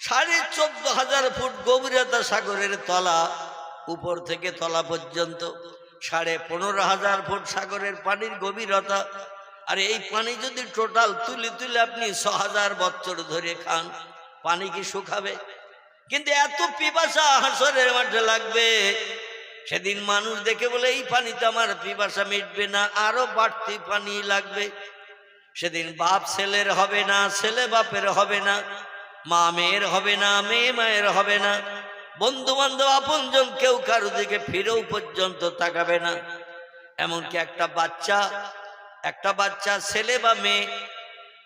14,500 ফুট গভীরতা সাগরের তলা, উপর থেকে তলা পর্যন্ত 15,500 ফুট সাগরের পানির গভীরতা। আর এই পানি যদি টোটাল তুলে তুলে আপনি 6000 বছর ধরে খান, পানি কি শুকাবে? কিন্তু এত পিপাসা হাসরের মাঠে লাগবে, সেদিন মানুষ দেখে বলে এই পানিতে আমার পিপাসা মিটবে না, আরো বাড়তি পানি লাগবে। সেদিন বাপ ছেলের হবে না, ছেলে বাপের হবে না, মা মেয়ের হবে না, মেয়ে মায়ের হবে না, বন্ধু বান্ধব আপনজন কেউ কারো দিকে ফিরেও পর্যন্ত তাকাবে না। এমনকি একটা বাচ্চা ছেলে বা মেয়ে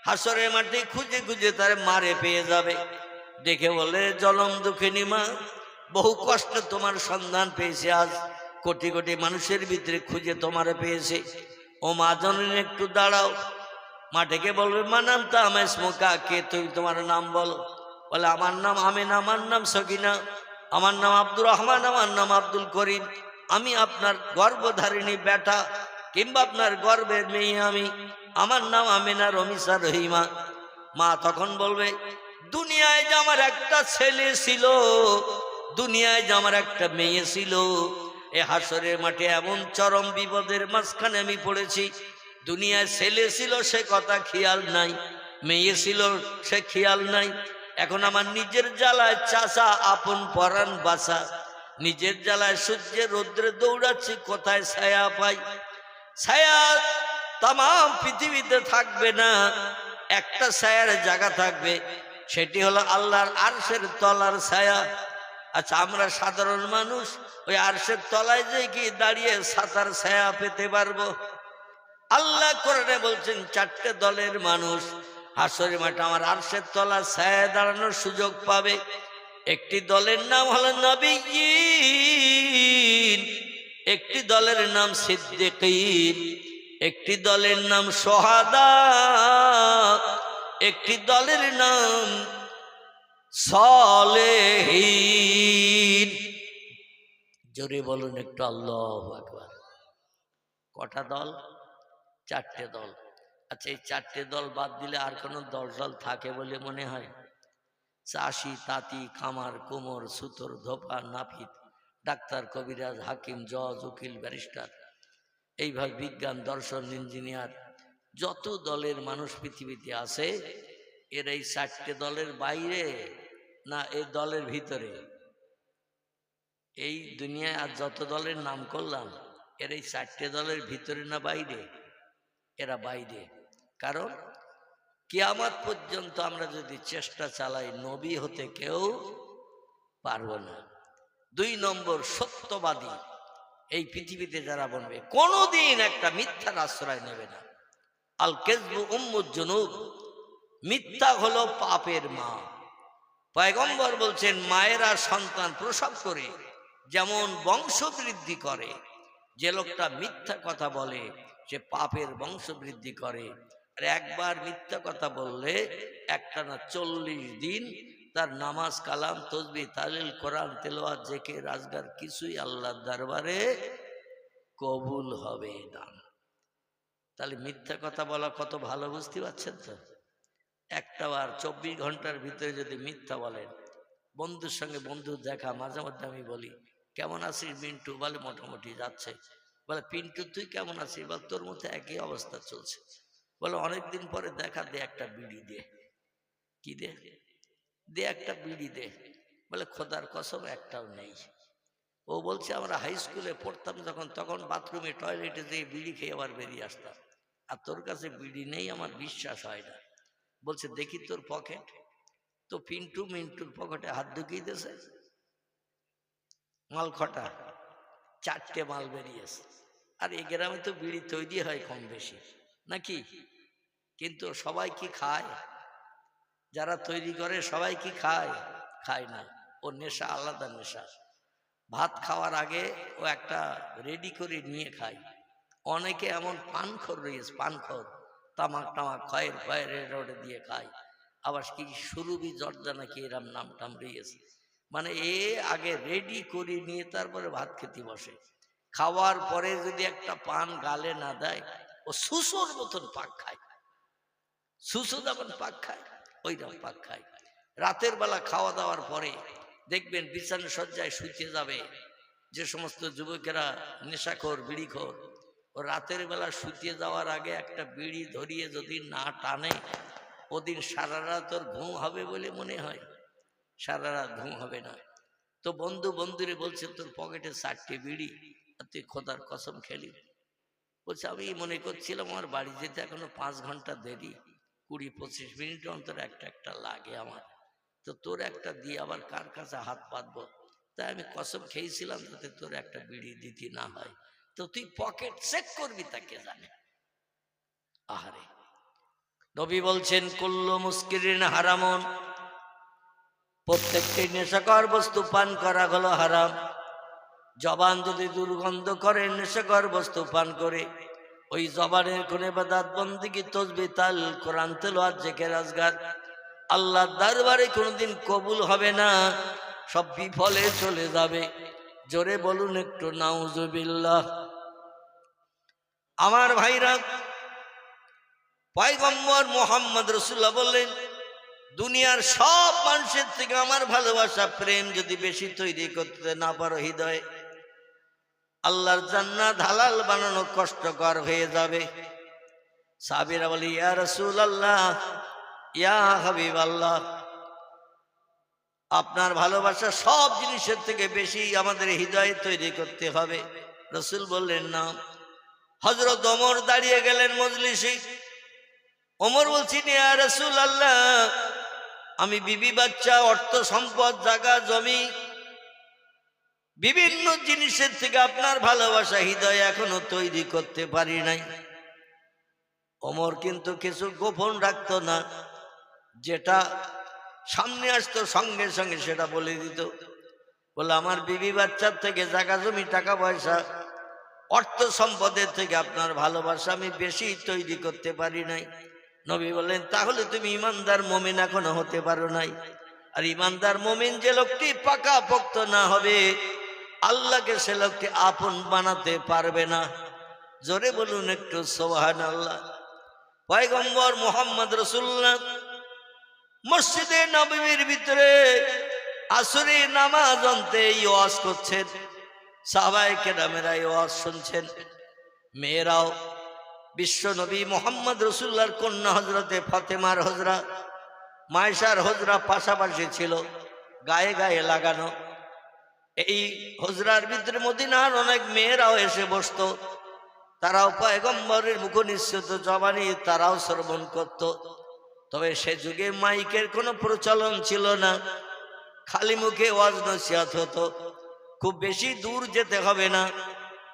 হাসরের মাঠে খুঁজে খুঁজে তার মারে পেয়ে যাবে, দেখে বলে জনম দুঃখিনী মা, বহু কষ্ট তোমার সন্ধান পেয়েছে, আজ কোটি কোটি মানুষের ভিতরে খুঁজে তোমারে পেয়েছে। ও মা জননী একটু দাঁড়াও। মাঠেকে বলবে মা নাম তা আমায় স্মোকা, কে তুমি, তোমার নাম বলো। বলে আমার নাম আমিনা, আমার নাম সকিনা, আমার নাম আব্দুর রহমান, আমার নাম আব্দুল করিম, আমি আপনার গর্ভধারিণী বেটা কিংবা আপনার গর্বের মেয়ে, আমার নাম আমিনা রমিসা রহিমা। মা তখন বলবে দুনিয়ায় যে আমার একটা ছেলে ছিল, দুনিয়ায় যে আমার একটা মেয়ে ছিল, এ হাসরের মাঠে এমন চরম বিপদের মাঝখানে আমি পড়েছি। দুনিয়ায় ছেলে ছিল সে কথা খেয়াল নাই, মেয়ে ছিল সে খেয়াল নাই। এখন আমার নিজের জ্বালায় চাচা আপন পরাণ বাসা, নিজের জ্বালায় সূর্যের রৌদ্রে দৌড়াচ্ছি, কোথায় ছায়া পাই। ছায়া তাম পৃথিবীতে থাকবে না, একটা ছায়ার জায়গা থাকবে, সেটি হলো আল্লাহর আরশের তলার ছায়া। আচ্ছা আমরা সাধারণ মানুষ ওই আরশের তলায় যে কি দাঁড়িয়ে ছাতার ছায়া পেতে পারবো? আল্লাহ কোরআনে বলছেন চারটে দলের মানুষ হাসরের মাঠে আমার আরশের তলার ছায়ায় দাঁড়ানোর সুযোগ পাবে। একটি দলের নাম হলো নবিয়্যিন, একটি দলের নাম সিদ্দিকীন, একটি দলের নাম শুহাদা, একটি দলের নাম সালেহীন। জোরে বলুন একটু আল্লাহু আকবার। কটা দল? চারটে দল। আচ্ছা এই চারটে দল বাদ দিলে আর কোনো দল থাকে বলে মনে হয়? চাষি, তাঁতি, খামার, কুমোর, সুতোর, ধোপা, নাপিত, ডাক্তার, কবিরাজ, হাকিম, জজ, উকিল, ব্যারিস্টার, এইভাবে বিজ্ঞান, দর্শন, ইঞ্জিনিয়ার, যত দলের মানুষ পৃথিবীতে আছে এর এই চারটে দলের বাইরে না এই দলের ভিতরে? এই দুনিয়ায় আর যত দলের নাম করলাম এর এই চারটে দলের ভিতরে না বাইরে? এরা বাইরে। কারণ কিয়ামত পর্যন্ত আমরা যদি চেষ্টা চালাই নবী হতে কেউ পারবো না। 2 নম্বর সত্যবাদী এই পৃথিবীতে যারা বনবে কোনোদিন একটা মিথ্যার আশ্রয় নেবে না। আল কেযবু উম্মুজ জুনুব, মিথ্যা হলো পাপের মা। পয়গম্বর বলছেন মায়েরা সন্তান প্রসব করে যেমন বংশবৃদ্ধি করে, যে লোকটা মিথ্যা কথা বলে সে পাপের বংশবৃদ্ধি করে। আর একবার মিথ্যা কথা বললে একটানা 40 দিন তার নামাজ, কালাম, তসবিহ, তাহলিল, কোরআন তেলাওয়াত, জিকির, আজকার কিছুই আল্লাহর দরবারে কবুল হবে না। তাহলে মিথ্যা কথা বলা কত ভালো, বুঝতে পারছেন তো? একটা বার 24 ঘন্টার ভিতরে যদি মিথ্যা বলেন, বন্ধুর সঙ্গে বন্ধুর দেখা, মাঝে মধ্যে আমি বলি কেমন আছিস মিন্টু, বলে মোটামুটি যাচ্ছে। বলে পিন্টু তুই কেমন আছিস? বল তোর মতো একই অবস্থা চলছে। বলে অনেকদিন পরে দেখা, দে একটা বিড়ি দে। কি দে? দে একটা বিড়ি দে। বলে খোদার কসম একটাও নেই। ও বলছে আমরা হাই স্কুলে পড়তাম যখন, তখন বাথরুমে টয়লেটে যেয়ে বিড়ি খেয়ে আবার বেরিয়ে আসতাম, আর তোর কাছে বিড়ি নেই, আমার বিশ্বাস হয় না। বলছে দেখি তোর পকেট। তো পিন্টু মিন্টুর পকেটে হাত ঢুকিয়ে দিয়েছে, মাল খটা 4টে মাল বেরিয়েছে। আর এই গ্রামে তো বিড়ি তৈরি হয় কম বেশি নাকি, কিন্তু সবাই কি খায়? যারা তৈরি করে সবাই কি খায়? খায় না। ও নেশা আলাদা নেশা। ভাত খাওয়ার আগে ও একটা রেডি করে নিয়ে খায়। অনেকে এমন পানখোর রয়েছে, পানখোর, তামাক টামাক খয়ের খয়ের রোডে দিয়ে খায়। আবার কি সুরুবি জর্দা নাকি এরম নাম টাম রয়েছে, মানে এ আগে রেডি করে নিয়ে তারপরে ভাত খেতে বসে। খাওয়ার পরে যদি একটা পান গালে না দেয় ও সুসোর মতন পাক খায়। সুসো যেমন পাক খায় ওইরকম পাক খায়। রাতের বেলা খাওয়া দাওয়ার পরে দেখবেন বিছানা সজ্জায় শুতে যাবে যে সমস্ত যুবকেরা নেশাখোর, বিড়িখোর, ও রাতের বেলা শুতে যাওয়ার আগে একটা বিড়ি ধরিয়ে যদি না টানে ওদিন সারা রাত ওর ঘুম হবে বলে মনে হয়? সারা রাত ঘুম হবে না। তো বন্ধু বন্ধুরে বলছে তোর পকেটে 4টে বিড়ি, আর তুই খোদার কসম খেলি? বলছে আমি মনে করছিলাম আমার বাড়ি যেতে এখনো 5 ঘন্টা দেরি, 20-25 মিনিট অন্তর একটা একটা লাগে আমার, তো তোর একটা দিয়ে আবার কার কাছে হাত পাতবো? তাই আমি কসম খেয়েছিলাম যাতে তোর একটা বিড়ি দিতে না হয়, তো তুই পকেট চেক করবি তাকে জানে। আহারে, নবী বলছেন কুল্লু মুস্কিরিন হারামুন, প্রত্যেকটি নেশাকর বস্তু পান করা হলো হারাম। জবান যদি দুর্গন্ধ করে নেশাকর বস্তু পান করে, ওই জবানের কোন ইবাদত বন্দেগী তাসবিহ তাল কোরআন তেলাওয়াত জিকির আজগার আল্লাহর দরবারে কোনোদিন কবুল হবে না, সব বিফলে চলে যাবে। জোরে বলুন একটু নাউজুবিল্লাহ। আমার ভাইরা, পয়গম্বর মুহাম্মদ রাসূলুল্লাহ বললেন, দুনিয়ার সব মানুষের থেকে আমার ভালোবাসা প্রেম যদি বেশি তৈরি করতে না পারো হৃদয়ে, আল্লাহর জান্নাত হালাল বানানো কষ্টকর হয়ে যাবে। সাহাবীরা বলে, ইয়া রাসূলুল্লাহ, ইয়া হাবিবাল্লাহ, আপনার ভালোবাসা সব জিনিসের থেকে বেশি আমাদের হৃদয়ে তৈরি করতে হবে। রাসূল বললেন, না। হযরত ওমর দাঁড়িয়ে গেলেন মজলিসে। ওমর বলছেন, ইয়া রাসূলুল্লাহ, আমি বিবি বাচ্চা, অর্থ সম্পদ, জায়গা জমি, বিভিন্ন জিনিসের থেকে আপনার ভালোবাসা হৃদয়ে এখনো তৈরি করতে পারি নাই। ওমর কিন্তু কিছু গোপন রাখতো না, যেটা সামনে আসতো সঙ্গে সঙ্গে সেটা বলে দিত। বলে, আমার বিবি বাচ্চার থেকে, জায়গা জমি, টাকা পয়সা, অর্থ সম্পদের থেকে আপনার ভালোবাসা আমি বেশি তৈরি করতে পারি নাই। নবী বললেন, তাহলে তুমি ইমানদার মুমিন এখনো হতে পারো নাই। আর ইমানদার মুমিন যে লোকটি পাকা পোক্ত না হবে, আল্লাহকে সে লোকটি আপন বানাতে পারবে না। জোরে বলুন একটু সুবহানাল্লাহ। পয়গম্বর মুহাম্মদ রাসূলুল্লাহ মসজিদে নববীর ভিতরে আসরের নামাজ অন্তে ওয়াজ করছেন। সাহাবায়ে কেরামেরা ওয়াজ শুনছেন। মেয়েরাও বিশ্ব নবী মুহাম্মদ রাসূলুল্লাহর কন্যা হযরতে ফাতেমার হজরা, মায়েশার হজরা পাশাপাশি ছিল, গায়ে গায়ে লাগানো। এই হজরার ভিতরে মদিনার অনেক মেয়েরাও এসে বসতো। তারাও পয়গম্বরের মুখনিসৃত জবানি তারাও শ্রবণ করত। তবে সে যুগে মাইকের কোনো প্রচলন ছিল না, খালি মুখে ওয়াজ নসিহত হতো। খুব বেশি দূর যেতে হবে না,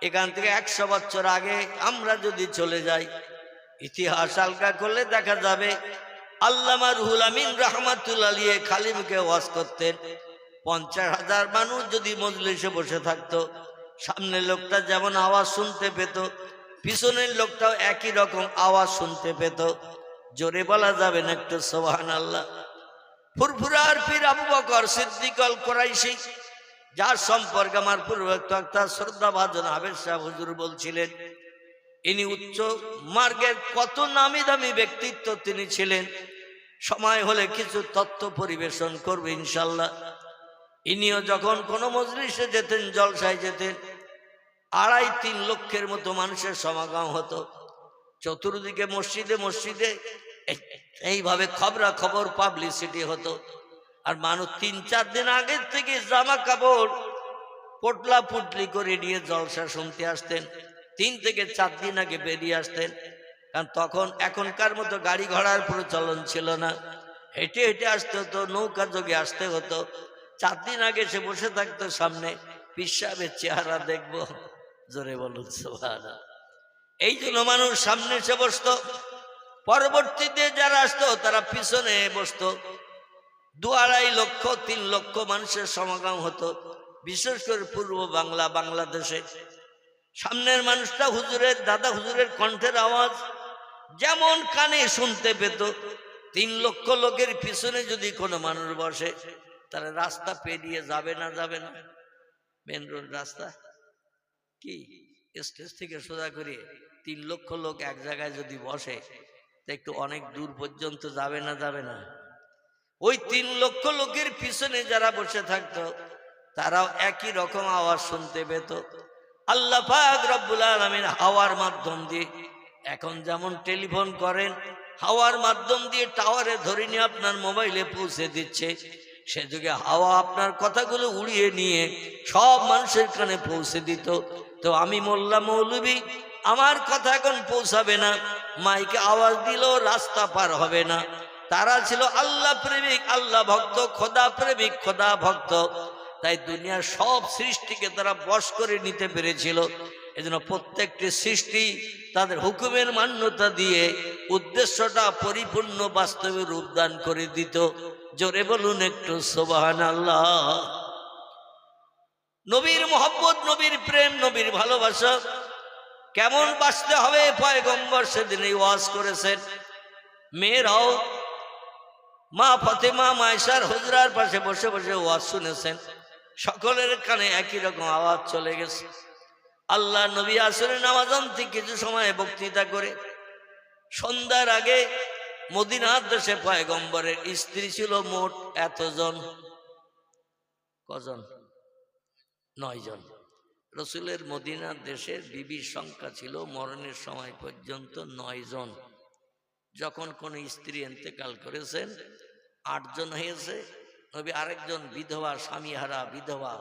এখান থেকে 100 বছর আগে আমরা যদি চলে যাই, ইতিহাস হালকা করলে দেখা যাবে আল্লামা রুহুল আমিন রাহমাতুল্লাহ আলাইহি খালি মুখে ওয়াজ করতেন। 50,000 মানুষ যদি মজলিসে বসে থাকতো, সামনের লোকটা যেমন আওয়াজ শুনতে পেত, পিছনের লোকটাও একই রকম আওয়াজ শুনতে পেত। জোরে বলা যাবে না একটু সুবহানাল্লাহ। ফুরফুরার পীর আবু বকর সিদ্দিক আল কুরাইশি, যার সম্পর্কে আমার পূর্ববক্তা শ্রদ্ধাভাজন হাবেজ সাহেব হুজুর বলছিলেন, ইনি উচ্চ মার্গের কত নামি দামি ব্যক্তিত্ব তিনি ছিলেন। সময় হলে কিছু তথ্য পরিবেশন করবে ইনশাল্লাহ। ইনিও যখন কোনো মজলিসে যেতেন, জলসায় যেতেন, 2.5-3 লক্ষের মতো মানুষের সমাগম হতো। চতুর্দিকে মসজিদে মসজিদে এইভাবে খবরাখবর পাবলিসিটি হতো। আর মানুষ 3-4 দিন আগের থেকে জামা কাপড় পটলা পুটলি করে নিয়ে জলসা শুনতে আসতেন। 3 থেকে 4 দিন আগে বেরিয়ে আসতেন, কারণ তখন এখনকার মতো গাড়ি ঘোড়ার প্রচলন ছিল না। হেঁটে হেঁটে আসতে হতো, নৌকা যোগে আসতে হতো। 4 দিন আগে সে বসে থাকতো সামনে, পীর সাহেবের চেহারা দেখবো। জোরে বলুন সুবহানাল্লাহ। এই জন্য মানুষ সামনে এসে বসতো, পরবর্তীতে যারা আসতো তারা পিছনে বসতো। 2-2.5 লক্ষ 3 লক্ষ মানুষের সমাগম হতো, বিশেষ করে পূর্ব বাংলা, বাংলাদেশে। সামনের মানুষটা হুজুরের, দাদা হুজুরের কণ্ঠের আওয়াজ যেমন কানে শুনতে পেত। 3 লক্ষ লোকের পিছনে যদি কোনো মানুষ বসে, তাহলে রাস্তা পেরিয়ে যাবে না? যাবে না? মেন রোড রাস্তা কি স্টেজ থেকে সোজা করিয়ে 3 লক্ষ লোক এক জায়গায় যদি বসে, তা একটু অনেক দূর পর্যন্ত যাবে না? যাবে না? ওই 3 লক্ষ লোকের পিছনে যারা বসে থাকতো, তারাও একই রকম আওয়াজ শুনতে পেত। আল্লাহ পাক রব্বুল আলামিন হাওয়ার মাধ্যম দিয়ে, এখন যেমন টেলিফোন করেন, হাওয়ার মাধ্যম দিয়ে টাওয়ারে ধরে নিয়ে আপনার মোবাইলে পৌঁছে দিচ্ছে। সে যুগে হাওয়া আপনার কথাগুলো উড়িয়ে নিয়ে সব মানুষের কানে পৌঁছে দিত। তো আমি মোল্লা মৌলবী, আমার কথা এখন পৌঁছাবে না, মাইকে আওয়াজ দিলেও রাস্তা পার হবে না। তারা ছিল আল্লাহ প্রেমিক, আল্লাহ ভক্ত, খোদা প্রেমিক, খোদা ভক্ত। তাই দুনিয়ার সব সৃষ্টিকে তারা বশ করে নিতে পেরেছিল। এজন্য প্রত্যেকটি সৃষ্টি তাদের হুকুমের মান্যতা দিয়ে উদ্দেশ্যটা পরিপূর্ণ বাস্তবে রূপদান করে দিত। জোরে বলুন একটু সুবহানাল্লাহ। নবীর মহব্বত, নবীর প্রেম, নবীর ভালোবাসা কেমন বাঁচতে হবে পয়গম্বর সেদিন এই ওয়াজ করেছেন। মেয়েরাও মা ফাতেমা মায়েশার হুজরার পাশে বসে বসে ওয়াজ শুনেছেন। সকলের কানে একই রকম আওয়াজ চলে গেছে। আল্লাহ নবী আসরের নামাজ অন্তে কিছু সময় বক্তৃতা করে সন্ধ্যার আগে মদিনার দেশে পয়গম্বরের স্ত্রী ছিল মোট এতজন। কজন? 9 জন। রসুলের মদিনার দেশের বিবির সংখ্যা ছিল মরণের সময় পর্যন্ত 9 জন। যখন কোন স্ত্রী ইন্তেকাল করেছেন 8 জন হয়েছে। নবী আরেকজন বিধবা, স্বামীহারা বিধবা,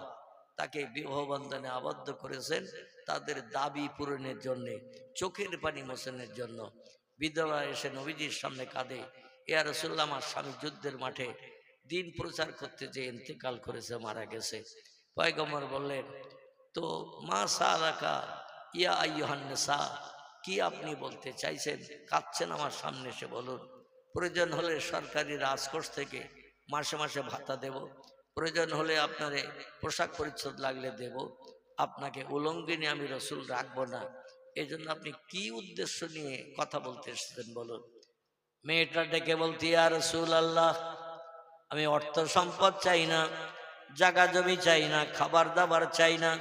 তাকে বিবাহ বন্ধনে আবদ্ধ করেছেন তাদের দাবি পূরণের জন্য, চোখের পানি মোচনের জন্য। বিধবা এসে নবীজির সামনে কাঁদে, ইয়া রাসূলুল্লাহ, আমার স্বামী যুদ্ধের মাঠে দিন প্রচার করতে যে ইন্তেকাল করেছে, মারা গেছে। পয়গম্বর বললেন, তো মা সালাকা ইয়া আইয়ুহান নিসা, কি আপনি বলতে চাইছেন? কাঁদছেন আমার সামনে এসে বলুন। প্রয়োজন হলে সরকারি রাজকোষ থেকে মাসে মাসে ভাতা দেব, প্রয়োজন হলে আপনারে পোশাক পরিচ্ছদ লাগলে দেব, আপনাকে উলঙ্গিনী আমি রসুল রাখবো না। এই জন্য আপনি কি উদ্দেশ্য নিয়ে কথা বলতে এসেছেন বলুন। মেয়েটা ডেকে বলতে, ইয়া রাসূলুল্লাহ, আমি অর্থ সম্পদ চাই না, জায়গা জমি চাই না, খাবার দাবার চাই না।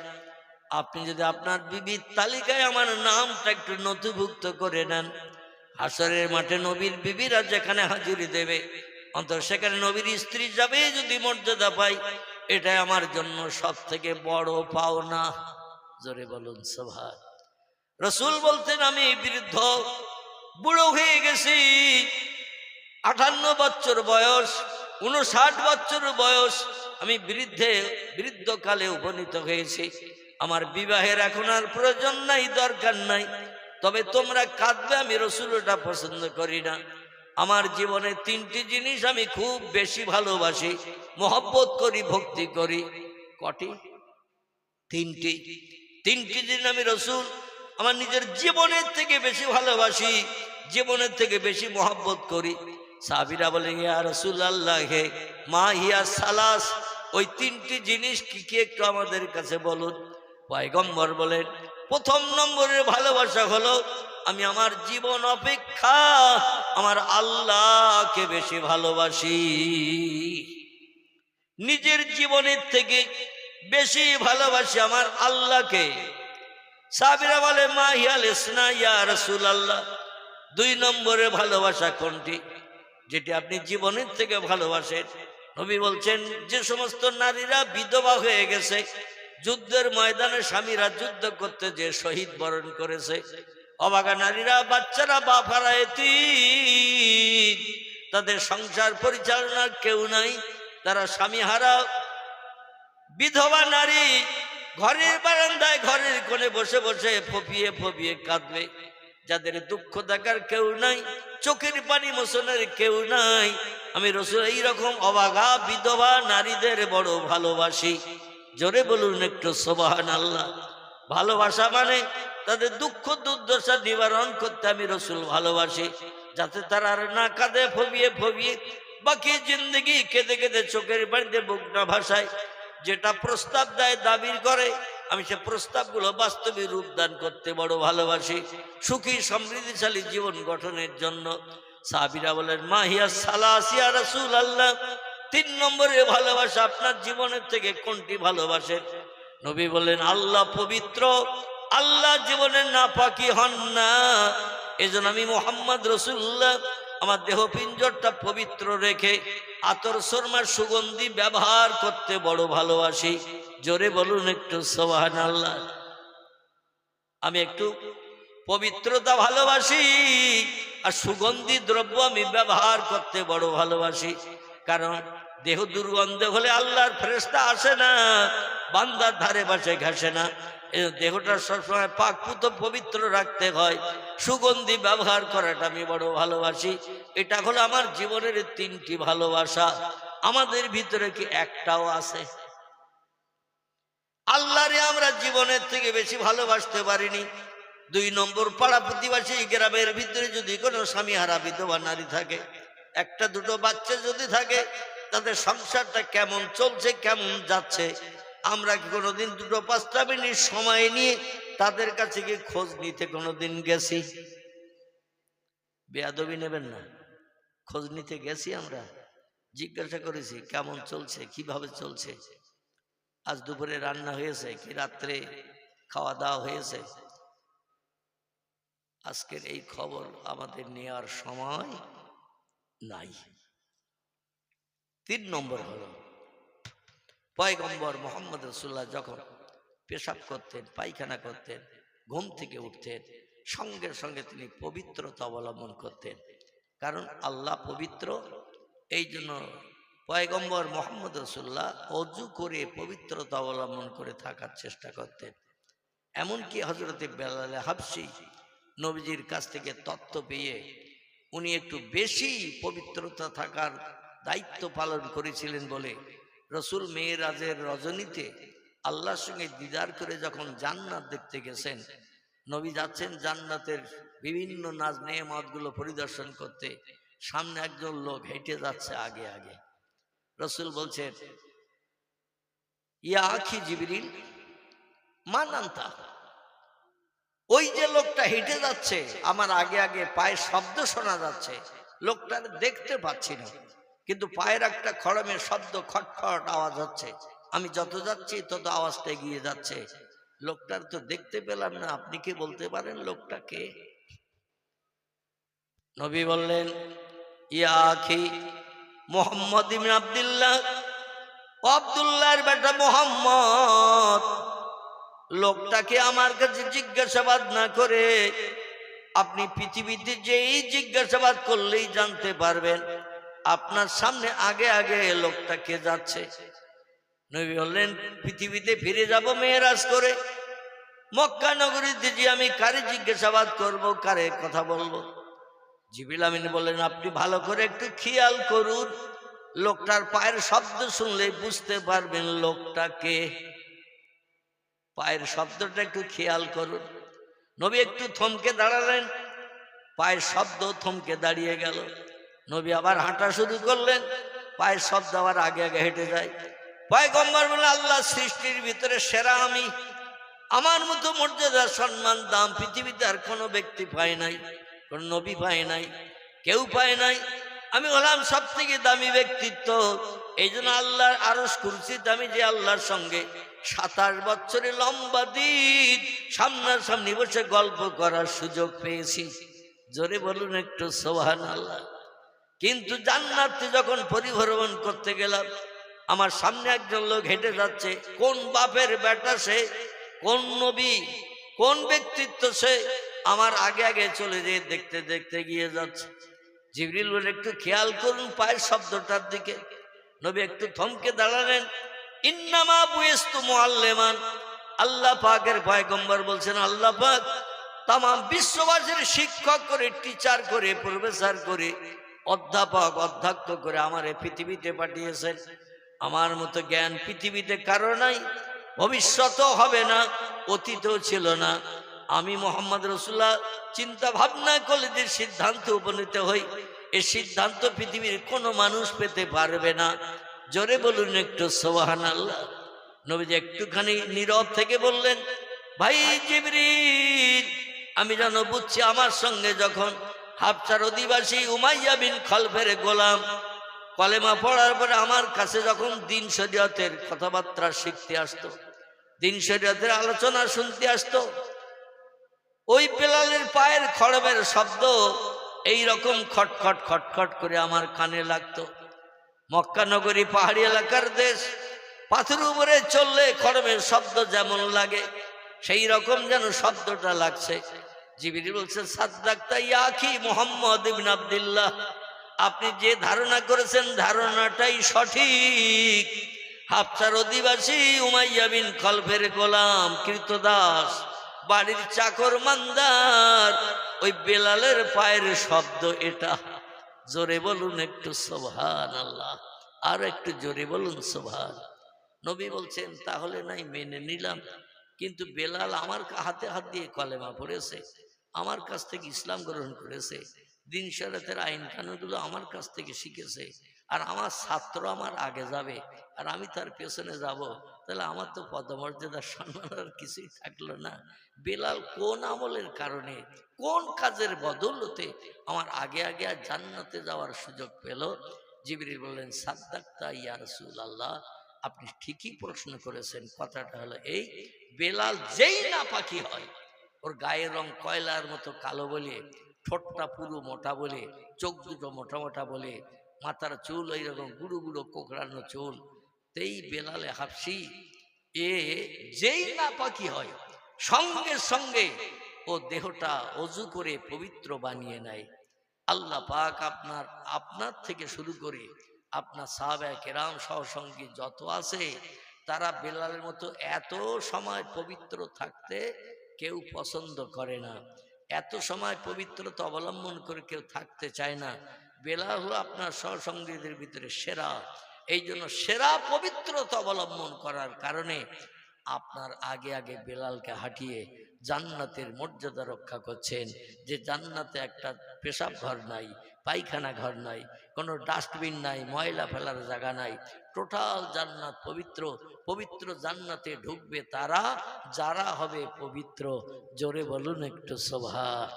আপনি যদি আপনার বিবির তালিকায় আমার নামটা একটু নথিভুক্ত করে নেন, হাসরের মাঠে নবীর বিবিরা যেখানে হাজিরি দেবে অন্তত সেখানে নবীর স্ত্রী যাবে যদি মর্যাদা পাই, এটাই আমার জন্য সব থেকে বড় পাওনা। জোরে বলুন সুবহান। রসুল বলতেন, আমি বৃদ্ধ, বুড়ো হয়ে গেছি, 58 বছর বয়স, 59 বছর বয়স, আমি বৃদ্ধকালে উপনীত হয়েছি। আমার বিবাহের এখন আর প্রয়োজন নাই, দরকার নাই। তবে তোমরা কাঁদবে, আমি রসুল ওটা পছন্দ করি না। আমার জীবনে 3টি জিনিস আমি খুব বেশি ভালোবাসি, মহব্বত করি, ভক্তি করি। কটি? 3টি। 3টি জিনিস আমি রসুল আমার নিজের জীবনের থেকে বেশি ভালোবাসি, জীবনের থেকে বেশি মহব্বত করি। সাহাবীরা বলেন, ইয়া রাসূলুল্লাহ, হে মা হিয়া সালাস, ওই 3টি জিনিস কি কি একটু আমাদের কাছে বলুন। পয়গম্বর বলেন, প্রথম নম্বরের ভালোবাসা হলো আমি আমার জীবন অপেক্ষা আমার আল্লাহকে বেশি ভালোবাসি। নিজের জীবনের থেকে বেশি ভালোবাসি আমার আল্লাহকে। সাহাবীরা বলে, মা হিয়াল ইসনা ইয়া রাসূলুল্লাহ, 2 নম্বরের ভালোবাসা কোনটি, যেটি আপনি জীবনের থেকে ভালোবাসেন? নবী বলছেন, যে সমস্ত নারীরা বিধবা হয়ে গেছে, যুদ্ধের ময়দানে স্বামীরা যুদ্ধ করতে যে শহীদ বরণ করেছে, অভাগা নারীরা, বাচ্চারা, বাপারা এতিম, তাদের সংসার পরিচালনার কেউ নাই, তারা স্বামীহারা বিধবা নারী ঘরের বারান্দায় ঘরের কোণে বসে বসে ফপিয়ে ফপিয়ে কাঁদবে। যাদের দুঃখ দেখার কেউ নাই, চোখের পানি মোচনের কেউ নাই, আমি রসুল এইরকম অভাগা বিধবা নারীদের বড় ভালোবাসি। জোরে বলুন একটু সুবহানাল্লাহ। ভালোবাসা মানে তাদের দুঃখ দুর্দশা নিবারণ করতে আমি রসুল ভালোবাসি, যাতে তারা আর না কাঁদে ফবিয়ে ফবিয়ে বাকি জিন্দগি কেঁদে কেঁদে চোখের পানিতে বুক না ভাসায়। যেটা প্রস্তাব দেয়, দাবির করে, আমি সে প্রস্তাবগুলো বাস্তবে রূপদান করতে বড় ভালোবাসি, সুখী সমৃদ্ধিশালী জীবন গঠনের জন্য। সাহাবীরা বলেন, মা হিয়া সালাস ইয়া রাসূলুল্লাহ, 3 নম্বরের ভালোবাসা আপনার জীবনের থেকে কোনটি ভালোবাসেন? নবী বলেন, আল্লাহ পবিত্র, আল্লাহ জীবনের নাপাকি হন না। এজন্য আমি মুহাম্মদ রাসূলুল্লাহ আমার দেহ পিঞ্জরটা পবিত্র রেখে আতর সুরমার সুগন্ধি ব্যবহার করতে বড় ভালোবাসি। জোরে বলুন একটু সুবহানাল্লাহ। আমি একটু পবিত্রতা ভালোবাসি আর সুগন্ধি দ্রব্য আমি ব্যবহার করতে বড় ভালোবাসি। কারণ দেহ দুর্গন্ধ হলে আল্লাহর ফেরেশতা আসে না, বান্দার ধারে পাশে ঘেঁষে না। দেহটা সবসময় পাকপুত পবিত্র রাখতে হয়, সুগন্ধি ব্যবহার করাটা আমি বড় ভালোবাসি। এটা হলো আমার জীবনের 3টি ভালোবাসা। আমাদের ভিতরে কি একটাও আছে? আল্লাহরে আমরা জীবনের থেকে বেশি ভালোবাসতে পারিনি। 2 নম্বর, পাড়া প্রতিবেশী গ্রামের ভিতরে যদি কোনো স্বামীহারা বিধবা নারী থাকে, 1-2 বাচ্চা যদি থাকে, তাদের সংসারটা কেমন চলছে, কেমন যাচ্ছে, আমরা কি কোনোদিন 2-5টা মিনিট সময় নিয়ে তাদের কাছে গিয়ে খোঁজ নিতে কোনোদিন গেছি? বেয়াদবি নেবেন না, খোঁজ নিতে গেছি? আমরা জিজ্ঞাসা করেছি কেমন চলছে, কিভাবে চলছে, আজ দুপুরে রান্না হয়েছে কি, রাত্রে খাওয়া দাওয়া হয়েছে? আজকের এই খবর আমাদের নেওয়ার সময় নাই। 3 নম্বর হলো, পয়গম্বর মুহাম্মদ রাসূলুল্লাহ যখন পেশাব করতেন, পায়খানা করতেন, ঘুম থেকে উঠতেন, সঙ্গে সঙ্গে তিনি পবিত্রতা অবলম্বন করতেন। কারণ আল্লাহ পবিত্র, এই জন্য পয়গম্বর মুহাম্মদ রাসূলুল্লাহ ওযু করে পবিত্রতা অবলম্বন করে থাকার চেষ্টা করতেন। এমনকি হযরতে বেলাল হাবশী নবীজির কাছ থেকে তথ্য পেয়ে উনি একটু বেশি পবিত্রতা থাকার দায়িত্ব পালন করেছিলেন বলে রসুল মেরাজের রজনীতে আল্লাহর সঙ্গে দিদার করে যখন জান্নাত দেখতে গেছেন, নবী যাচ্ছেন জান্নাতের বিভিন্ন নাজ নেয়ামতগুলো পরিদর্শন করতে, সামনে একজন লোক হেঁটে যাচ্ছে আগে আগে। রসুল বলছেন, ইয়া আখি জিবরিল মান আনতা, ওই যে লোকটা হেঁটে যাচ্ছে আমার আগে আগে, পায়ের শব্দ শোনা যাচ্ছে, লোকটার দেখতে পাচ্ছি না, কিন্তু পায়ের একটা খড়মের শব্দ, খটখট আওয়াজ হচ্ছে, আমি যত যাচ্ছি তত আওয়াজটা এগিয়ে যাচ্ছে, লোকটার তো দেখতে পেলাম না, আপনি কি বলতে পারেন লোকটাকে? নবী বললেন, ইয়া আখি মুহাম্মদ ইবনে আব্দুল্লাহ, ও আব্দুল্লাহর বেটা মুহাম্মদ, লোকটাকে আমার কাছে জিজ্ঞাসাবাদ না করে আপনি পৃথিবীতে যেই জিজ্ঞাসাবাদ করলেই জানতে পারবেন আপনার সামনে আগে আগে লোকটা কে যাচ্ছে। নবী বললেন, পৃথিবীতে ফিরে যাব মেরাজ করে, মক্কা নগরীতে যে আমি কারে জিজ্ঞাসাবাদ করব, কারে কথা বলবো? জিবরিল আমিন বললেন, আপনি ভালো করে একটু খেয়াল করুন, লোকটার পায়ের শব্দ শুনলে বুঝতে পারবেন লোকটা কে। পায়ের শব্দটা একটু খেয়াল করুন। নবী একটু থমকে দাঁড়ালেন, পায়ের শব্দ থমকে দাঁড়িয়ে গেল। নবী আবার হাঁটা শুরু করলেন, পায়ের শব্দ আবার আগে আগে হেঁটে যায়। পয়গম্বর বলে, আল্লাহ সৃষ্টির ভিতরে সেরা আমি, আমার মতো মর্যাদা সম্মান দাম পৃথিবীতে আর কোনো ব্যক্তি পায় নাই, কোন নবী পায় নাই, কেউ পায় নাই, আমি হলাম সব থেকে দামি ব্যক্তিত্ব। এই জন্য আল্লাহর আরশ কুরসিতে আমি যে আল্লাহর সঙ্গে 27 বছরের লম্বা দিন সামনাসামনি বসে গল্প করার সুযোগ পেয়েছি। জোরে বলুন একটু সুবহানাল্লাহ। কিন্তু জান্নাতে যখন পরিভ্রমণ করতে গেলাম, আমার সামনে একজন লোক হেঁটে যাচ্ছে, কোন বাপের বেটা সে, কোন নবী, কোন ব্যক্তিত্ব সে, আমার আগে আগে চলে যেয়ে দেখতে দেখতে গিয়ে যাচ্ছে। জিবরিল বলে, একটু খেয়াল করুন পায়ের শব্দটার দিকে। নবী একটু থমকে দাঁড়ালেন। ইন্নামা বুইস্তু মুআল্লিমান, আল্লাহ পাকের পয়গম্বর বলছেন, আল্লাহ পাক তাম বিশ্ববাসীর শিক্ষক করে, টিচার করে, প্রফেসর করে, অধ্যাপক অধ্যক্ষ করে আমার এই পৃথিবীতে পাঠিয়েছেন। আমার মতো জ্ঞান পৃথিবীতে কারো নাই, ভবিষ্যতও হবে না, অতীতও ছিল না। আমি মুহাম্মদ রাসূলুল্লাহ চিন্তা ভাবনা করলে যে সিদ্ধান্ত উপনীত হই, এই সিদ্ধান্ত পৃথিবীর কোনো মানুষ পেতে পারবে না। জোরে বলুন একটু সুবহানাল্লাহ। নবীজি একটুখানি নীরব থেকে বললেন, ভাই জিবরিল, আমি যেন বুঝছি আমার সঙ্গে যখন হাবশার অধিবাসী উমাইয়া বিন খলফের গোলাম কলেমা পড়ার পরে আমার কাছে যখন দিন শরীয়তের কথাবার্তা শিখতে আসতো, দিন শরীয়তের আলোচনা শুনতে আসতো, ওই বেলালের পায়ের খড়মের শব্দ এই রকম খটখট খটখট করে আমার কানে লাগতো। মক্কা নগরী পাহাড়ি এলাকার দেশ, পাথরের উপরে চললে খড়মের শব্দ যেমন লাগে সেই রকম যেন শব্দটা লাগছে। জিবরিল বলছে, সাদ্দাকতা ইয়া আখি মুহাম্মদ ইবনে আব্দুল্লাহ, আপনি যে ধারণা করেছেন ধারণাটাই সঠিক। হাবশার অধিবাসী উমাইয়া বিন খলফের গোলাম কৃতদাস, বাড়ির চাকর মান্দার, ওই বেলালের পায়ের শব্দ এটা। জোরে বলুন একটু সুবহানাল্লাহ, আর একটু জোরে বলুন সুবহান। নবী বলছেন তাহলে নাই মেনে নিলাম, কিন্তু বেলাল আমার হাতে হাত দিয়ে কলেমা পড়েছে, আমার কাছ থেকে ইসলাম গ্রহণ করেছে, দিন শরিয়তের আইন কানুনগুলো আমার কাছ থেকে শিখেছে, আর আমার ছাত্র আমার আগে যাবে আর আমি তার পেছনে যাব, তাহলে আমার তো পদমর্যাদা সম্মান আর কিছুই থাকলো না। বেলাল কোন আমলের কারণে, কোন কাজের বদৌলতে আমার আগে আগে আর জান্নাতে যাওয়ার সুযোগ পেল? জিবরিল বললেন, সাদ্দাক্তা ইয়া রাসূলুল্লাহ, আপনি ঠিকই প্রশ্ন করেছেন। কথাটা হলো এই, বেলাল যেই নাপাকি হয়, ওর গায়ের রং কয়লার মতো কালো বলে, ঠোঁটটা পুরো মোটা বলে, চোখ দুটো মোটা মোটা বলে, মাথার চুল এইরকম গুঁড়ো গুঁড়ো কোকড়ানো চুল, তেই বেলালে হাফসি এ যেই নাপাকি হয় সঙ্গে সঙ্গে ও দেহটা অজু করে পবিত্র বানিয়ে নেয়। আল্লাহ পাক আপনার থেকে শুরু করে আপনার সাহাবায়ে কেরাম সহসঙ্গী যত আছে, তারা বেলালের মতো এত সময় পবিত্র থাকতে কেউ পছন্দ করে না, এত সময় পবিত্রতা অবলম্বন করে কেউ থাকতে চায় না। বেলাল হলো আপনার সহসঙ্গীদের ভিতরে সেরা। এই জন্য সেরা পবিত্রতা অবলম্বন করার কারণে আপনার আগে আগে বেলালকে হাঁটিয়ে জান্নাতের মর্যাদা রক্ষা করছেন। যে জান্নাতে একটা পেশাব ঘর নাই, পায়খানা ঘর নাই, কোনো ডাস্টবিন নাই, ময়লা ফেলার জায়গা নাই, টোটাল জান্নাত পবিত্র। পবিত্র জান্নাতে ঢুকবে তারা যারা হবে পবিত্র। জোরে বলুন একটু সুবহান।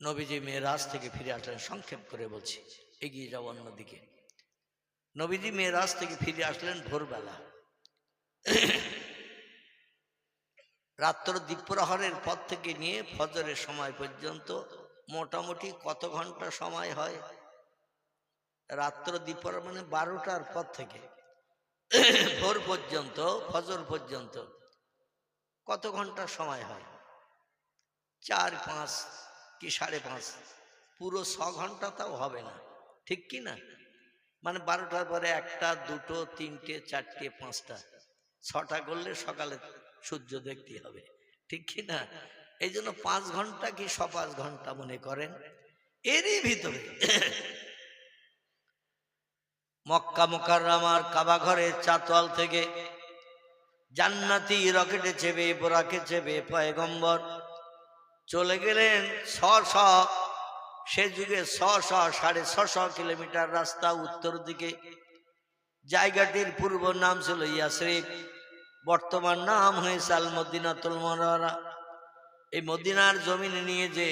নবীজি মেরাজ থেকে ফিরে আসলেন, সংক্ষেপ করে বলছি, এগিয়ে যাও অন্যদিকে। নবীজি মেরাজ থেকে ফিরে আসলেন ভোরবেলা। রাত্র দ্বীপ্রহরের পর থেকে নিয়ে ফজরের সময় পর্যন্ত মোটামুটি কত ঘন্টা সময় হয়? রাত্র দ্বীপ্রহর মানে 12টার পর থেকে ভোর পর্যন্ত, ফজর পর্যন্ত কত ঘন্টা সময় হয়? 4-5 কি 5.5, পুরো 6 ঘন্টা তাও হবে না, ঠিক কি না? মানে 12টার পরে 1টা, 2টো, 3টে, 4টে, 5টা, 6টা করলে সকালে সূর্য দেখতে হবে, ঠিক কি না? এই জন্য 5 ঘন্টা কি 5 ঘন্টা মনে করেন। এরই ভিতরে মক্কা মুকাররমার কাবা ঘরের চাতওয়াল থেকে জান্নাতি রকেটে চেপে, বোরাকে চেপে পয়গম্বর চলে গেলেন সে যুগে 600-650 কিলোমিটার রাস্তা উত্তর দিকে। জায়গাটির পূর্ব নাম ছিল ইয়াসরিব, বর্তমান নাম হয়েছে আল মদিনাতুল মুনাওয়ারা। এই মদিনার জমিনে নিয়ে যে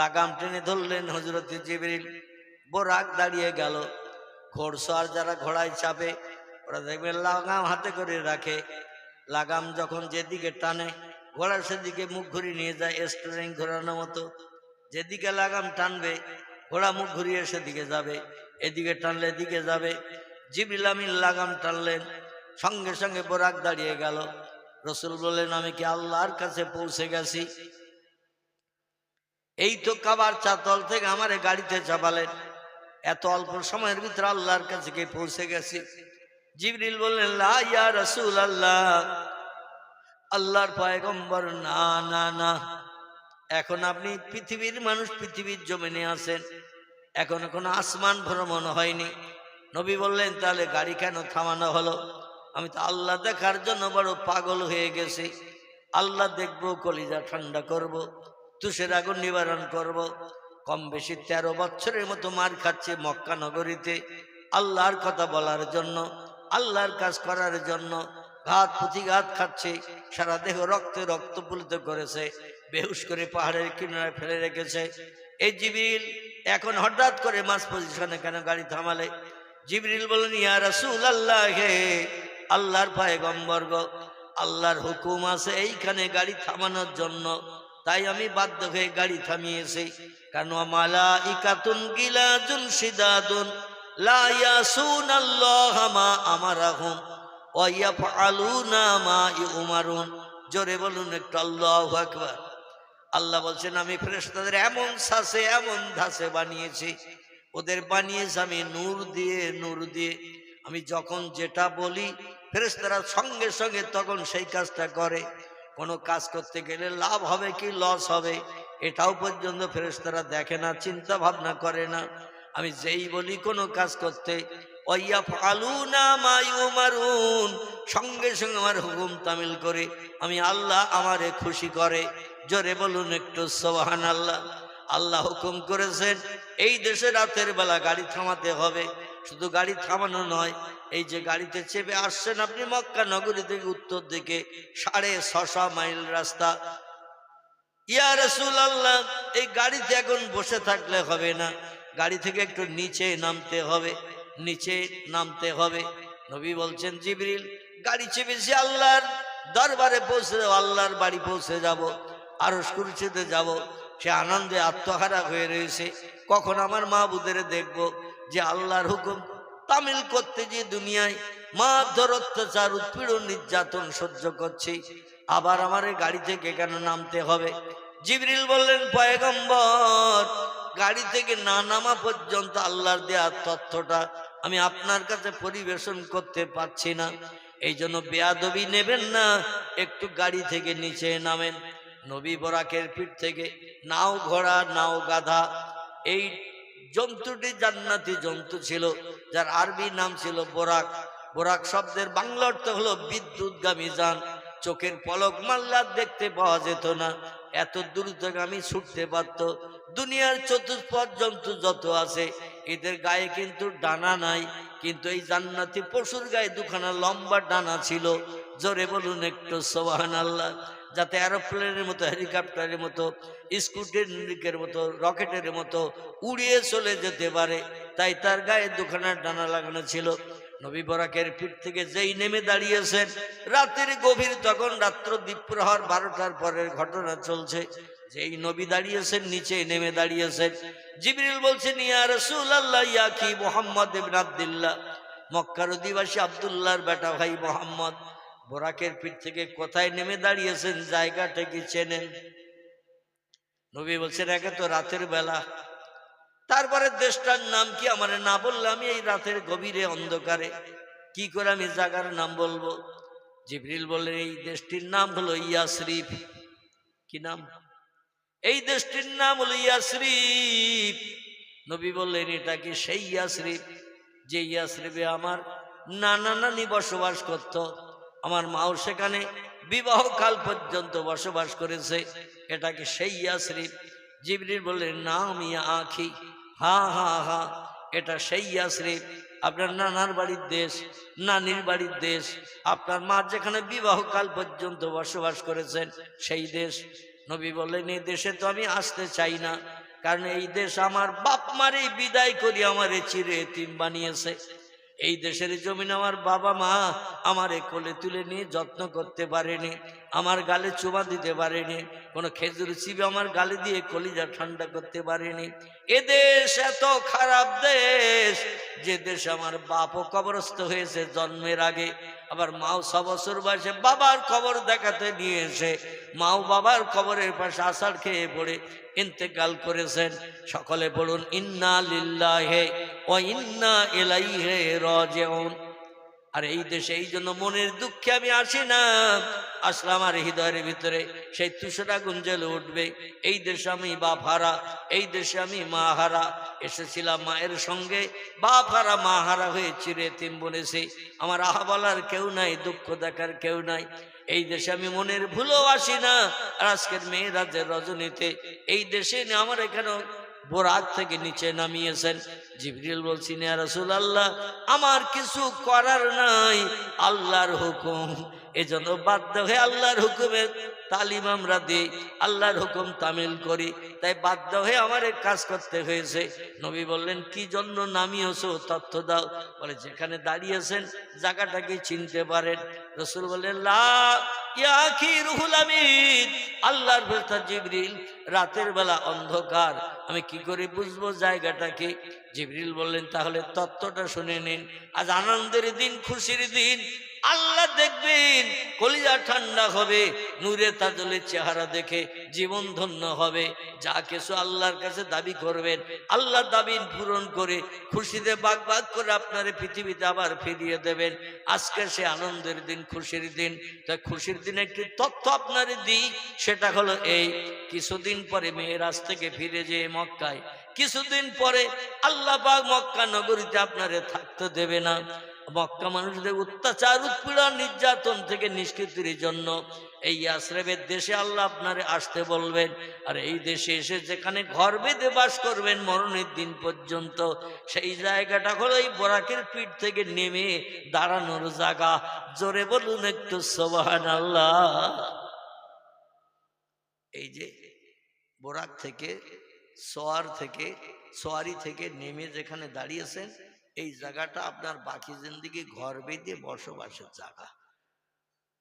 লাগাম টেনে ধরলেন হযরত জিবরিল। বোরাক দাঁড়িয়ে গেল। ঘোড়সওয়ার যারা ঘোড়ায় চাপে ওরা দেখবেন লাগাম হাতে করে রাখে, লাগাম যখন যেদিকে টানে ঘোড়া সেদিকে মুখ ঘুরিয়ে নিয়ে যায়, স্টিয়ারিং ঘোরানোর মতো। যেদিকে লাগাম টানবে ঘোড়া মুখ ঘুরিয়ে সেদিকে যাবে, এদিকে টানলে এদিকে যাবে। জিবরিল আমিন লাগাম টানলেন, সঙ্গে সঙ্গে বোরাক দাঁড়িয়ে গেল। রাসূল বললেন, আমি কি আল্লাহর কাছে পৌঁছে গেছি? এই তো কাবার চাতল থেকে আমারে গাড়িতে চাপালেন, এত অল্প সময়ের ভিতরে আল্লাহর কাছে গিয়ে পৌঁছে গেছি। জিবরিল বললেন, লা ইয়া রাসূলুল্লাহ, আল্লাহর পয়গম্বর, না না না, এখন আপনি পৃথিবীর মানুষ, পৃথিবীর জমিনে আছেন, এখনো কোনো আসমান ভ্রমণ হয়নি। নবী বললেন, তাহলে গাড়ি কেন থামানো হলো? আমি তো আল্লাহ দেখার জন্য বড় পাগল হয়ে গেছি। আল্লাহ দেখবো, কলিজা ঠান্ডা করব, তুষের আগুন নিবারণ করব। কম বেশি 13 বছরের মতো মার খাচ্ছে মক্কা নগরীতে আল্লাহর কথা বলার জন্য, আল্লাহর কাজ করার জন্য। ঘাত প্রতিঘাত খাচ্ছে, সারা দেহ রক্তে রক্তপুলিত করেছে, বেহুশ করে পাহাড়ের কিনারায় ফেলে রেখেছে। এই জিবরিল এখন হঠাৎ করে মাঝ পজিশনে কেন গাড়ি থামালে? জিবরিল বলেন, ইয়া রাসূলুল্লাহ, হে আল্লাহর পয়গম্বর গো, আল্লাহর হুকুম আছে এইখানে গাড়ি থামানোর জন্য, তাই আমি বাধ্য হয়ে গাড়ি থামিয়েছি। কারণ মালাইকাতুন গিলাজুন শিদাদুন লা ইয়াসুনাল্লাহা মা আমারাহুম ওয়া ইয়াফআলুনা মা ইউমারুন। জোরে বলুন একটু আল্লাহু আকবার। আল্লাহ বলছেন, আমি ফেরেশতাদের এমন সাসে এমন ধাসে বানিয়েছি, ওদের বানিয়েছি আমি নূর দিয়ে, নূর দিয়ে। আমি যখন যেটা বলি ফেরেশতারা সঙ্গে সঙ্গে তখন সেই কাজটা করে। কোনো কাজ করতে গেলে লাভ হবে কি লস হবে এটাও পর্যন্ত ফেরেশতারা দেখে না, চিন্তা ভাবনা করে না। আমি যেই বলি কোনো কাজ করতে, ওয়াইয়াফআলুনা মা ইউমারুন, সঙ্গে সঙ্গে আমার হুকুম তামিল করে আমি আল্লাহ আমারে খুশি করে। জোরে বলুন একটু সুবহানাল্লাহ। আল্লাহ হুকুম করেছেন এই দেশে রাতের বেলা গাড়ি থামাতে হবে। শুধু গাড়ি থামানো নয়, এই যে গাড়িতে চেপে আসছেন আপনি মক্কা নগরী থেকে উত্তর দিকে 650 মাইল রাস্তা। ইয়া রাসূলুল্লাহ, এই গাড়িতে এখন বসে থাকলে হবে না, গাড়ি থেকে একটু নিচে নামতে হবে, নিচে নামতে হবে। নবী বলছেন জিবরিল, গাড়ি চেপেছি আল্লাহর দরবারে পৌঁছে যাব, আল্লাহর বাড়ি পৌঁছে যাব, আরশ কুরসিতে যাব। সে আনন্দে আত্মহারা হয়ে রয়েছে, কখন আমার মাহবুদের দেখব যে আল্লাহর হুকুম তামিল করতে যে দুনিয়ায় মারধর, অত্যাচার, উৎপীড়ন, নির্যাতন সহ্য করছি, আবার আমার এই গাড়ি থেকে কেন নামতে হবে? জিবরিল বললেন, পয়গম্বর, গাড়ি থেকে না নামা পর্যন্ত আল্লাহর দেয়া তথ্যটা আমি আপনার কাছে পরিবেশন করতে পারছি না, এই জন্য বেয়াদবি নেবেন না, একটু গাড়ি থেকে নিচে নামেন। নবী বরাকের পিঠ থেকে নাও ঘোড়া নাও গাধা, এই জন্তুটি জান্নাতি জন্তু ছিল, যার আরবি নাম ছিল বোরাক। বোরাক শব্দের বাংলা অর্থ হলো বিদ্যুৎগামী যান। চোখের পলক মাল্লা দেখতে পাওয়া যেত না, এত দ্রুতগামী ছুটতে পারত। দুনিয়ার চতুষ্পদ জন্তু যত আছে এদের গায়ে কিন্তু ডানা নাই, কিন্তু এই জান্নাতি পশুর গায়ে দুখানা লম্বা ডানা ছিল। জোরে বলুন একটু সুবহানাল্লাহ। যাতে এরোপ্লেনের মতো, হেলিকপ্টারের মতো, স্কুটের মতো, রকেটের মতো উড়িয়ে চলে যেতে পারে, তাই তার গায়ে দুখানা ডানা লাগানো ছিল। নবী বরাকের পিঠ থেকে যেই নেমে দাঁড়িয়েছেন, রাতের গভীর, তখন রাত্র দ্বীপ্রহর 12টার পরের ঘটনা চলছে। যেই নবী দাঁড়িয়েছেন, নিচে নেমে দাঁড়িয়েছেন, জিবরিল বলছেন, ইয়া রাসূলুল্লাহ, ইয়া কি মুহাম্মদ ইবনে আব্দুল্লাহ, মক্কার অধিবাসী আব্দুল্লাহর বেটা ভাই মুহাম্মদ, বোরাকের পিঠ থেকে কোথায় নেমে দাঁড়িয়েছেন, জায়গাটা কি চেনেন? নবী বলছেন, একে তো রাতের বেলা, তারপরে দেশটার নাম কি আমার না বললে আমি এই রাতের গভীরে অন্ধকারে কি করে আমি জায়গার নাম বলবো? জিবরিল বললেন, এই দেশটির নাম হলো ইয়াসরিব। কি নাম? এই দেশটির নাম হলো ইয়াসরিব। নবী বললেন, এটা কি সেই ইয়াসরিব যে ইয়াসরিবে আমার নানা নানি বসবাস করত, আমার মাও সেখানে বিবাহকাল পর্যন্ত বসবাস করেছে, এটা কি সেই ইয়াসরিব? জিবরিল বললেন, নাম ইয়া আখি, হা হা হা, এটা সেই ইয়াসরিব, আপনার নানার বাড়ির দেশ, নানির বাড়ির দেশ, আপনার মা যেখানে বিবাহকাল পর্যন্ত বসবাস করেছেন সেই দেশ। নবী বললেন, এই দেশে তো আমি আসতে চাই না, কারণ এই দেশ আমার বাপ মারে বিদায় করি আমারে চিরে এতিম বানিয়েছে। এই দেশের জমিন আমার বাবা মা আমারে কোলে তুলে নিয়ে যত্ন করতে পারেনি, আমার গালে চুমা দিতে পারেনি, কোনো খেজুর চিবে আমার গালে দিয়ে কলিজা ঠান্ডা করতে পারেনি। এ দেশ এত খারাপ দেশ যে দেশ আমার বাপও কবরস্থ হয়েছে জন্মের আগে, আবার মাও 6 বছর বয়সে বাবার কবর দেখাতে নিয়ে এসে মাও বাবার কবরের পাশে আছাড় খেয়ে পড়ে ইন্তেকাল করেছেন। সকলে বলুন ইন্না লিল্লাহি ওয়া ইন্না ইলাইহি রাজিউন। আর এই দেশে এই জন্য মনের দুঃখে আমি আসি না, আসলাম আর হৃদয়ের ভিতরে সেই তুষারা গুঞ্জলে উঠবে। এই দেশে আমি বাপ হারা, এই দেশে আমি মা হারা, এসেছিলাম মায়ের সঙ্গে, বাপ হারা মা হারা হয়ে চিরে এতিম বনেছি, আমার আহা বলার কেউ নাই, দুঃখ দেখার কেউ নাই। এই দেশে আমি মনের ভুলেও আসি না। আর আজকের মেয়েরাজের রজনীতে এই দেশে আমার এখানে বোরাক থেকে নিচে নামিয়েছেন। জিবরিল বলছেন, ইয়া রাসূলুল্লাহ, আমার কিছু করার নাই, আল্লাহর হুকুম, এজন্য বাধ্য হয়ে আল্লাহর হুকুমের তালিম আমরা দিই, আল্লাহর হুকুম তামিল করি, তাই বাধ্য হয়ে আমার কাজ করতে হয়েছে। নবী বললেন, কি জন্য নামিয়েছো তথ্য দাও। বলে, যেখানে দাঁড়িয়েছেন জায়গাটাকে চিনতে পারেন? রাসূল বললেন, লা ইয়া আখি রুহুল আমিন, আল্লাহর ফেরেশতা জিবরিল, রাতের বেলা অন্ধকার, আমি কি করে বুঝবো জায়গাটাকে? জিবরিল বললেন, তাহলে তত্ত্বটা শুনে নিন। আজ আনন্দের দিন, খুশির দিন, আল্লাহ দেখবেন, কলিজা ঠান্ডা হবে, নূরে তাজলের চেহারা দেখে জীবন ধন্য হবে। যা কিছু আল্লাহর কাছে দাবি করবেন, আল্লাহ দাবি পূরণ করে খুশিতে বাগ বাগ করে আপনারে পৃথিবীতে আবার ফিরিয়ে দেবেন। আজকে সে আনন্দের দিন, খুশির দিন। তাই খুশির দিনে একটি তথ্য আপনারে দিই, সেটা হলো এই, কিছুদিন পরে মেয়েরাজ থেকে ফিরে যেয়ে মক্কায় কিছুদিন পরে আল্লাহ পাক মক্কা নগরীতে আপনারে থাকতে দেবে না। মক্কা মানুষদের অত্যাচার উৎপীড়ন নির্যাতন থেকে নিষ্কৃতির জন্য এই ইয়াসরিবের দেশে আল্লাহ আপনারে আসতে বলবেন। আর এই দেশে এসে যেখানে ঘর বেঁধে বাস করবেন মরণের দিন পর্যন্ত, সেই জায়গাটা হলো এই বোরাকের পিঠ থেকে নেমে দাঁড়ানোর জায়গা। জোরে বলুন একটু সুবহানাল্লাহ। এই যে বোরাক থেকে সোয়ারি থেকে নেমে যেখানে দাঁড়িয়েছেন, এই জায়গাটা আপনার বাকি জিন্দেগি ঘর বেঁধে বসবাসের জায়গা।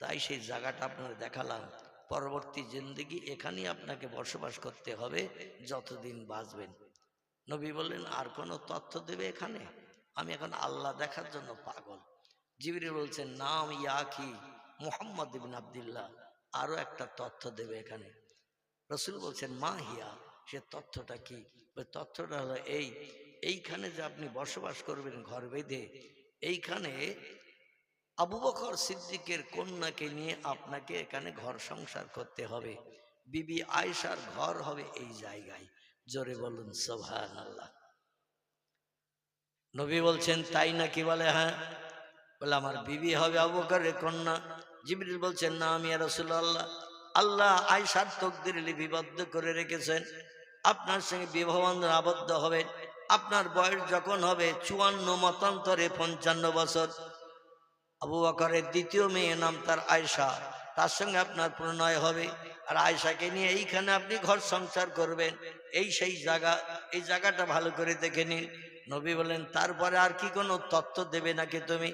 তাই সেই জায়গাটা আপনার দেখালাম। পরবর্তী জিন্দেগি এখানেই আপনাকে বসবাস করতে হবে যতদিন বাঁচবেন। নবী বললেন, আর কোনো তথ্য দেবে এখানে? আমি এখন আল্লাহ দেখার জন্য পাগল। জিবরিল বলছেন, নাম ইয়াকি মুহাম্মদ ইবনে আব্দুল্লাহ, আরো একটা তথ্য দেবে এখানে। রাসূল বলছেন, মা হিয়া, সে তথ্যটা কি? ওই তথ্যটা হলো এইখানে যে আপনি বসবাস করবেন ঘর বেঁধে, এইখানে আবু বকর সিদ্দিকের কন্যাকে নিয়ে আপনাকে এখানে ঘর সংসার করতে হবে। বিবি আয়েশার ঘর হবে এই জায়গায়। জোরে বলুন সুবহানাল্লাহ। নবী বলছেন, তাই নাকি? বলে হ্যাঁ। বলে আমার বিবি হবে আবু বকরের কন্যা। জিবরিল বলছেন, না আমি রাসূলুল্লাহ, আল্লাহ আয়েশার তকদির লিপিবদ্ধ করে রেখেছেন, আপনার সঙ্গে বিবাহ বন্ধনে আবদ্ধ হবেন। আপনার বয়স যখন হবে 54 মতান্তরে 55 বছর, আবু বকরের দ্বিতীয় মেয়ে নাম তার আয়েশা, তার সঙ্গে আপনার প্রণয় হবে। আর আয়েশাকে নিয়ে এইখানে আপনি ঘর সংসার করবেন। এই সেই জায়গা, এই জায়গাটা ভালো করে দেখে নিন। নবী বলেন, তারপরে আর কি কোনো তথ্য দেবে নাকি তুমি?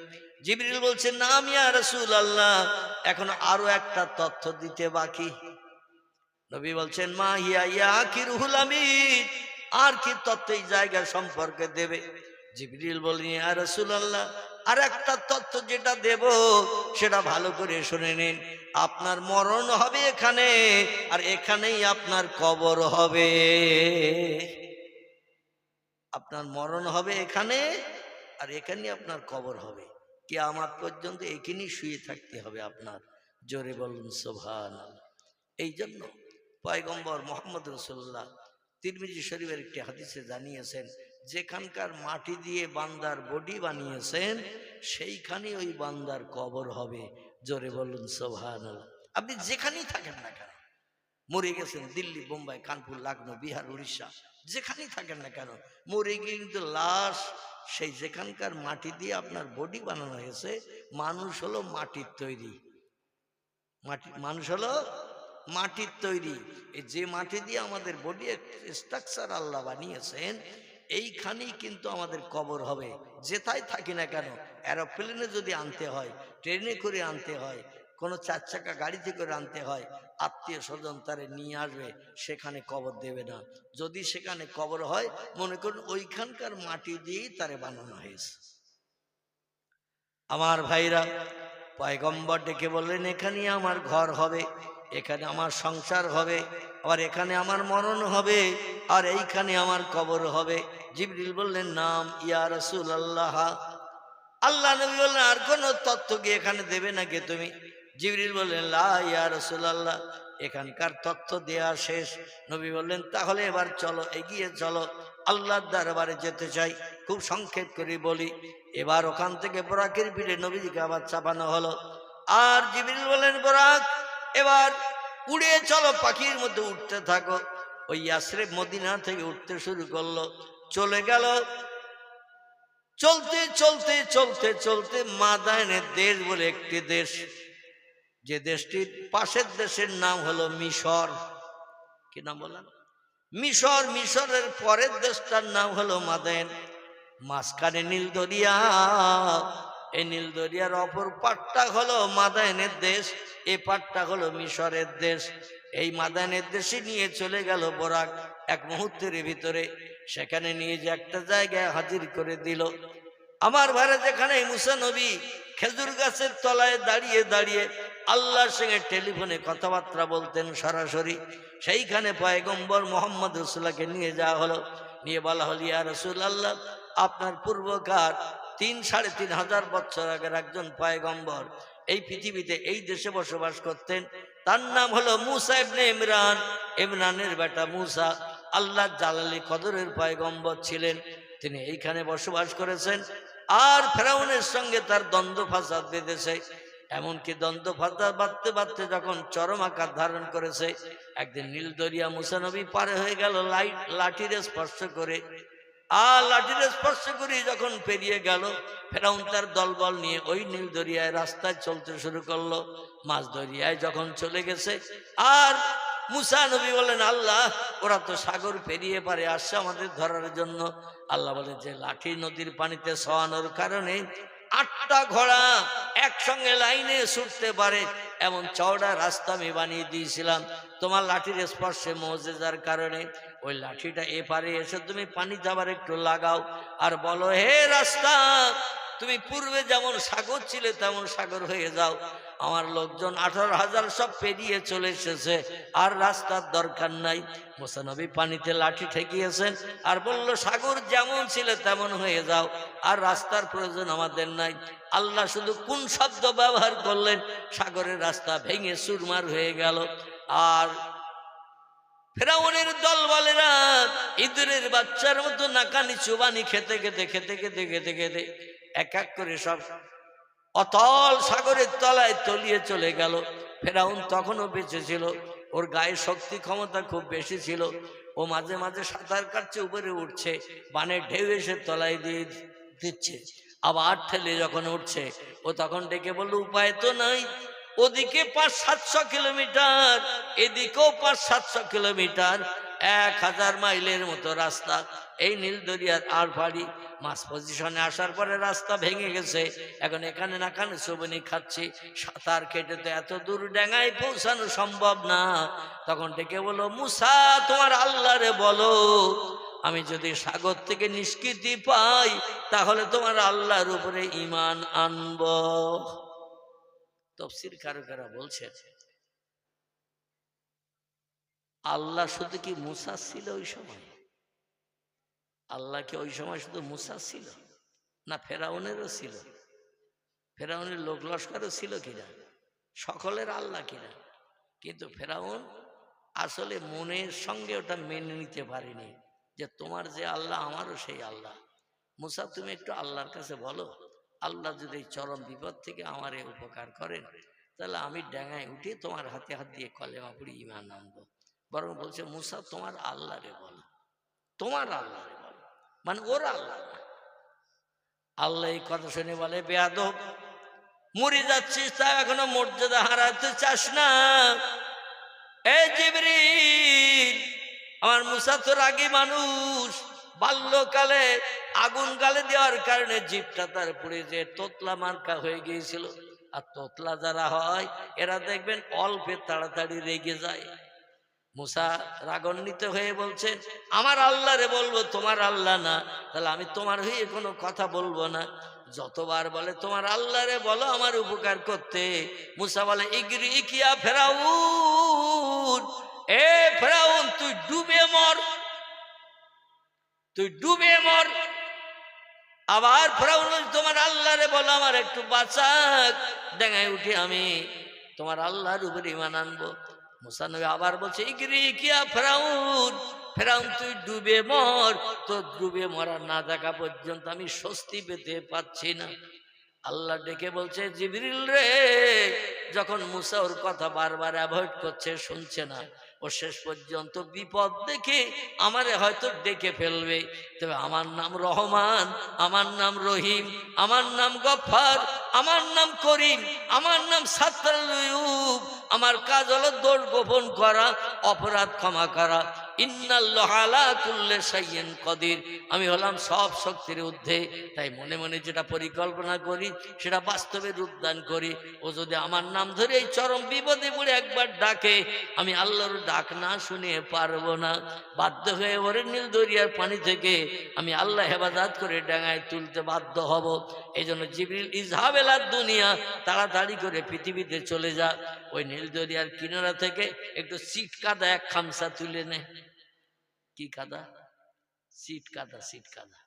জিবরিল বলছেন, না আমি ইয়া রাসূলুল্লাহ, এখন আরো একটা তথ্য দিতে বাকি। নবী বলছেন, মা হিয়া ইয়া আখিরুল আমিন, আর কি তথ্য এই জায়গা সম্পর্কে দেবে? জিবরিল বলেন, ইয়া রাসূলুল্লাহ, আর একটা তথ্য যেটা দেব সেটা ভালো করে শুনে নিন। আপনার মরণ হবে এখানে, আর এখানেই আপনার কবর হবে। আপনার মরণ হবে এখানে, আর এখানেই আপনার কবর হবে। কিয়ামত পর্যন্ত এখানেই শুয়ে থাকতে হবে আপনার। জোরে বলুন সুবহানাল্লাহ। এই জন্য পয়গম্বর মুহাম্মদ রাসূলুল্লাহ তিরমিজি শরীফের একটি হাদিসে জানিয়েছেন, যেখানকার মাটি দিয়ে বান্দার বডি বানিয়েছেন সেইখানে ওই বান্দার কবর হবে। জোরে বলুন সুবহানাল্লাহ। আপনি যেখানেই থাকেন না কেন, মরে গেছেন দিল্লি, বোম্বাই, কানপুর, লখনৌ, বিহার, উড়িষ্যা, যেখানেই থাকেন না কেন, মরে গিয়ে কিন্তু লাশ সেই যেখানকার মাটি দিয়ে আপনার বডি বানানো হয়েছে। মানুষ হলো মাটির তৈরি, মানুষ হলো মাটির তৈরি। এই যে মাটি দিয়ে আমাদের বডি স্ট্রাকচার আল্লাহ বানিয়েছেন, এইখানেই কিন্তু আমাদের কবর হবে। যেথায় থাকি না কেন, এরোপ্লেনে যদি আনতে হয়, ট্রেনে করে আনতে হয়, কোনো 4 চাকা গাড়িতে করে আনতে হয়, আত্মীয় স্বজন তারে নিয়ে আসবে, সেখানে কবর দেবে না। যদি সেখানে কবর হয়, মনে করুন ওইখানকার মাটি দিয়েই তারে বানানো হয়েছে। আমার ভাইরা, পয়গম্বর ডেকে বললেন, এখানেই আমার ঘর হবে, এখানে আমার সংসার হবে, আবার এখানে আমার মরণ হবে, আর এইখানে আমার কবর হবে। জিবরিল বললেন, নাম ইয়া রাসূলুল্লাহ। আল্লাহ নবী বললেন, আর কোনো তথ্য কি এখানে দেবে নাকি তুমি? জিবরিল বললেন, লা ইয়া রাসূলুল্লাহ, এখানকার তথ্য দেয়া শেষ। নবী বললেন, তাহলে এবার চলো, এগিয়ে চলো, আল্লাহর দরবারে যেতে চাই। খুব সংক্ষেপ করে বলি, এবার ওখান থেকে বোরাকের পিঠে নবীজিকে আবার চাপানো হলো। আর জিবরিল বললেন, বোরাক এবার উড়ে চলো, পাখির মধ্যে উঠতে থাকো। ওই ইয়াসরিব মদিনা থেকে উঠতে শুরু করলো, চলে গেল। চলতে চলতে চলতে চলতে মাদায়েনের দেশ বলে একটি দেশ, যে দেশটির পাশের দেশের নাম হলো মিশর। কি নাম বললাম? মিশর। মিশরের পরের দেশটার নাম হলো মাদায়েন। মাঝখানে নীল দরিয়া, এই নীল দরিয়ার অপর পাটটা হলো মাদায়েনের দেশ, এই পাটটা হলো মিশরের দেশ। এই মাদায়েনের দেশে নিয়ে চলে গেল বোরাক এক মুহূর্তের ভিতরে। সেখানে নিয়ে যে একটা জায়গায় হাজির করে দিল। আমার ভাইরা, যেখানে মুসা নবী খেজুর গাছের তলায় দাঁড়িয়ে দাঁড়িয়ে আল্লাহর সঙ্গে টেলিফোনে কথাবার্তা বলতেন সরাসরি, সেইখানে পয়গম্বর মুহাম্মদ রাসূলুল্লাহকে নিয়ে যাওয়া হলো। নিয়ে বলা হল, ইয়া রাসূলুল্লাহ, আপনার পূর্বকার 3-3.5 বছর আগের একজন পয়গম্বর এই পৃথিবীতে এই দেশে বসবাস করতেন। তার নাম হলো মুসা ইবনে ইমরান, ইমরানের বেটা মুসা। আল্লাহ জালালি কদরের পয়গম্বর ছিলেন, তিনি এইখানে বসবাস করেছেন। আর ফেরাউনের সঙ্গে তার দ্বন্দ্ব ফাসাদ বেঁধেছে, এমনকি দ্বন্দ্ব ফাসাদ বাঁধতে বাঁধতে যখন চরম আকার ধারণ করেছে, একদিন নীল দরিয়া মুসা নবী পারে হয়ে গেল লাঠিরে স্পর্শ করে। আর লাঠিরে স্পর্শ করে যখন পেরিয়ে গেল, ফেরাউন তার দলবল নিয়ে ওই নীল দরিয়ায় রাস্তায় চলতে শুরু করলো। মাঝ দরিয়ায় যখন চলে গেছে, আর মুসা নবী বলেন, আল্লাহ ওরা তো সাগর পেরিয়ে পারে আসছে আমাদের ধরার জন্য। আল্লাহ বলে যে লাঠি নদীর পানিতে শোয়ানোর কারণে 8টা ঘোড়া একসঙ্গে লাইনে ছুটতে পারে এমন চওড়া রাস্তা আমি বানিয়ে দিয়েছিলাম তোমার লাঠির স্পর্শে, মুজিজার কারণে। ওই লাঠিটা এপারে এসে তুমি পানিতে আবার একটু লাগাও আর বলো, হে রাস্তা, তুমি পূর্বে যেমন সাগর ছিলে তেমন সাগর হয়ে যাও। আমার লোকজন 18,000 সব পেরিয়ে চলে এসেছে, আর রাস্তার দরকার নাই। মুসা নবী পানিতে লাঠি ঠেকিয়েছেন আর বলল, সাগর যেমন ছিলে তেমন হয়ে যাও, আর রাস্তার প্রয়োজন আমাদের নাই। আল্লাহ শুধু কোন শব্দ ব্যবহার করলেন, সাগরের রাস্তা ভেঙে চুরমার হয়ে গেল। আর ফেরাউনের দলবলেরা ইঁদুরের বাচ্চার মতো নাকানি চুবানি খেতে খেতে খেতে খেতে খেতে খেতে এক এক করে সব অতল সাগরের তলায় তলিয়ে চলে গেল। ফেরাউন তখনও বেঁচে ছিল, ওর গায়ে শক্তি ক্ষমতা খুব বেশি ছিল। ও মাঝে মাঝে সাঁতার কাটছে, উপরে উঠছে, বানের ঢেউ এসে তলায় দিয়ে দিচ্ছে, আবার ঠেলে যখন উঠছে ও তখন ডেকে বলল, উপায় তো নাই, ওদিকে 500-700 কিলোমিটার, এদিকেও 500-700 কিলোমিটার, 1000 মাইলের মতো রাস্তা। এই নীল দরিয়ার আর পাড়ি মাছ পজিশনে আসার পরে রাস্তা ভেঙে গেছে, এখন এখানে না কানে চুবনি খাচ্ছি, সাঁতার কেটে তো এত দূর ডেঙ্গায় পৌঁছানো সম্ভব না। তখন ডেকে বলো, মুসা তোমার আল্লাহরে বলো, আমি যদি সাগর থেকে নিষ্কৃতি পাই তাহলে তোমার আল্লাহর উপরে ঈমান আনব। তাফসীর কারকেরা বলছে, আল্লাহ শুধু কি মুসা ছিল ওই সময়? আল্লাহ কি ওই সময় শুধু মুসা ছিল না ফেরাউনেরও ছিল? ফেরাউনের লোক লস্করও ছিল কিনা? সকলের আল্লাহ কিনা? কিন্তু ফেরাউন আসলে মনের সঙ্গে ওটা মেনে নিতে পারেনি যে তোমার যে আল্লাহ আমারও সেই আল্লাহ। মুসা তুমি একটু আল্লাহর কাছে বলো, আল্লাহ যদি চরম বিপদ থেকে আমারে উপকার করেন তাহলে আমি ডাঙায় উঠে তোমার হাতে হাত দিয়ে কলেমা পড়ি ঈমান আনবো। বরং বলছে, মুসা তোমার আল্লাহরে বলো, তোমার আল্লাহরে বলো, মানে ওর আল্লাহ না। আল্লাহ এই কথা শুনে বলে, বেয়াদব, মরে যাচ্ছিস তা এখনো মর্যাদা হারাতে চাস না? এই জিবরিল, আমার মুসা তো রাগী মানুষ, বাল্যকালে আগুন গালে দেওয়ার কারণে জিভটা তার পুড়ে যে তোতলা মার্কা হয়ে গিয়েছিল। আর তোতলা যারা হয় এরা দেখবেন অল্পে তাড়াতাড়ি রেগে যায়। মুসা রাগান্বিত হয়ে বলছেন, আমার আল্লাহরে বলবো, তোমার আল্লাহ না, তাহলে আমি তোমার হয়ে কোনো কথা বলবো না। যতবার বলে তোমার আল্লাহরে বলো আমার উপকার করতে, মুসা বলে, ইগরি ইকিয়া ফেরাউন, এ ফেরাউন তুই ডুবে মর, তুই ডুবে মর। আবার ফেরাউন তোমার আল্লাহরে বলো আমার একটু বাঁচাক, ডাঙায় উঠে আমি তোমার আল্লাহর উপরে ঈমান আনবো। মুসা নবী আবার বলছে, ইগরি কিয়া ফেরাউন, ফেরাউন তুই ডুবে মর, তো ডুবে মরা না দেখা পর্যন্ত আমি স্বস্তি পেতে পাচ্ছি না। আল্লাহ ডেকে বলছে, জিবরিল রে, যখন মুসা ওর কথা বারবার অ্যাভয়েড করছে, শুনছে না, ও শেষ পর্যন্ত বিপদ দেখে আমারে হয়তো ডেকে ফেলবে, তবে আমার নাম রহমান, আমার নাম রহিম, আমার নাম গফফার, আমার নাম করিম, আমার নাম সাত্তারুল উয়ুব, আমার কাজ হলো দোষ গোপন করা, অপরাধ ক্ষমা করা। ইন্নাল্লাহা আলা কুল্লি শাইইন কাদির, আমি হলাম সব শক্তির ঊর্ধ্বে। তাই মনে মনে যেটা পরিকল্পনা করি সেটা বাস্তবে রূপদান করি। ও যদি আমার নাম ধরে এই চরম বিপদে পড়ে একবার ডাকে, আমি আল্লাহর ডাক না শুনে পারবো না, বাধ্য হয়ে ওরে নীল দরিয়ার পানি থেকে আমি আল্লাহ হেফাজত করে ডাঙায় তুলতে বাধ্য হব। এই জন্য জিবরিল, ইজহাব ইলা দুনিয়া, তাড়াতাড়ি করে পৃথিবীতে চলে যা, ওই নীল দরিয়ার কিনারা থেকে একটু সিট কাদা এক খামসা তুলে নে। কি কাদা? সিট কাদা, সিট কাদা,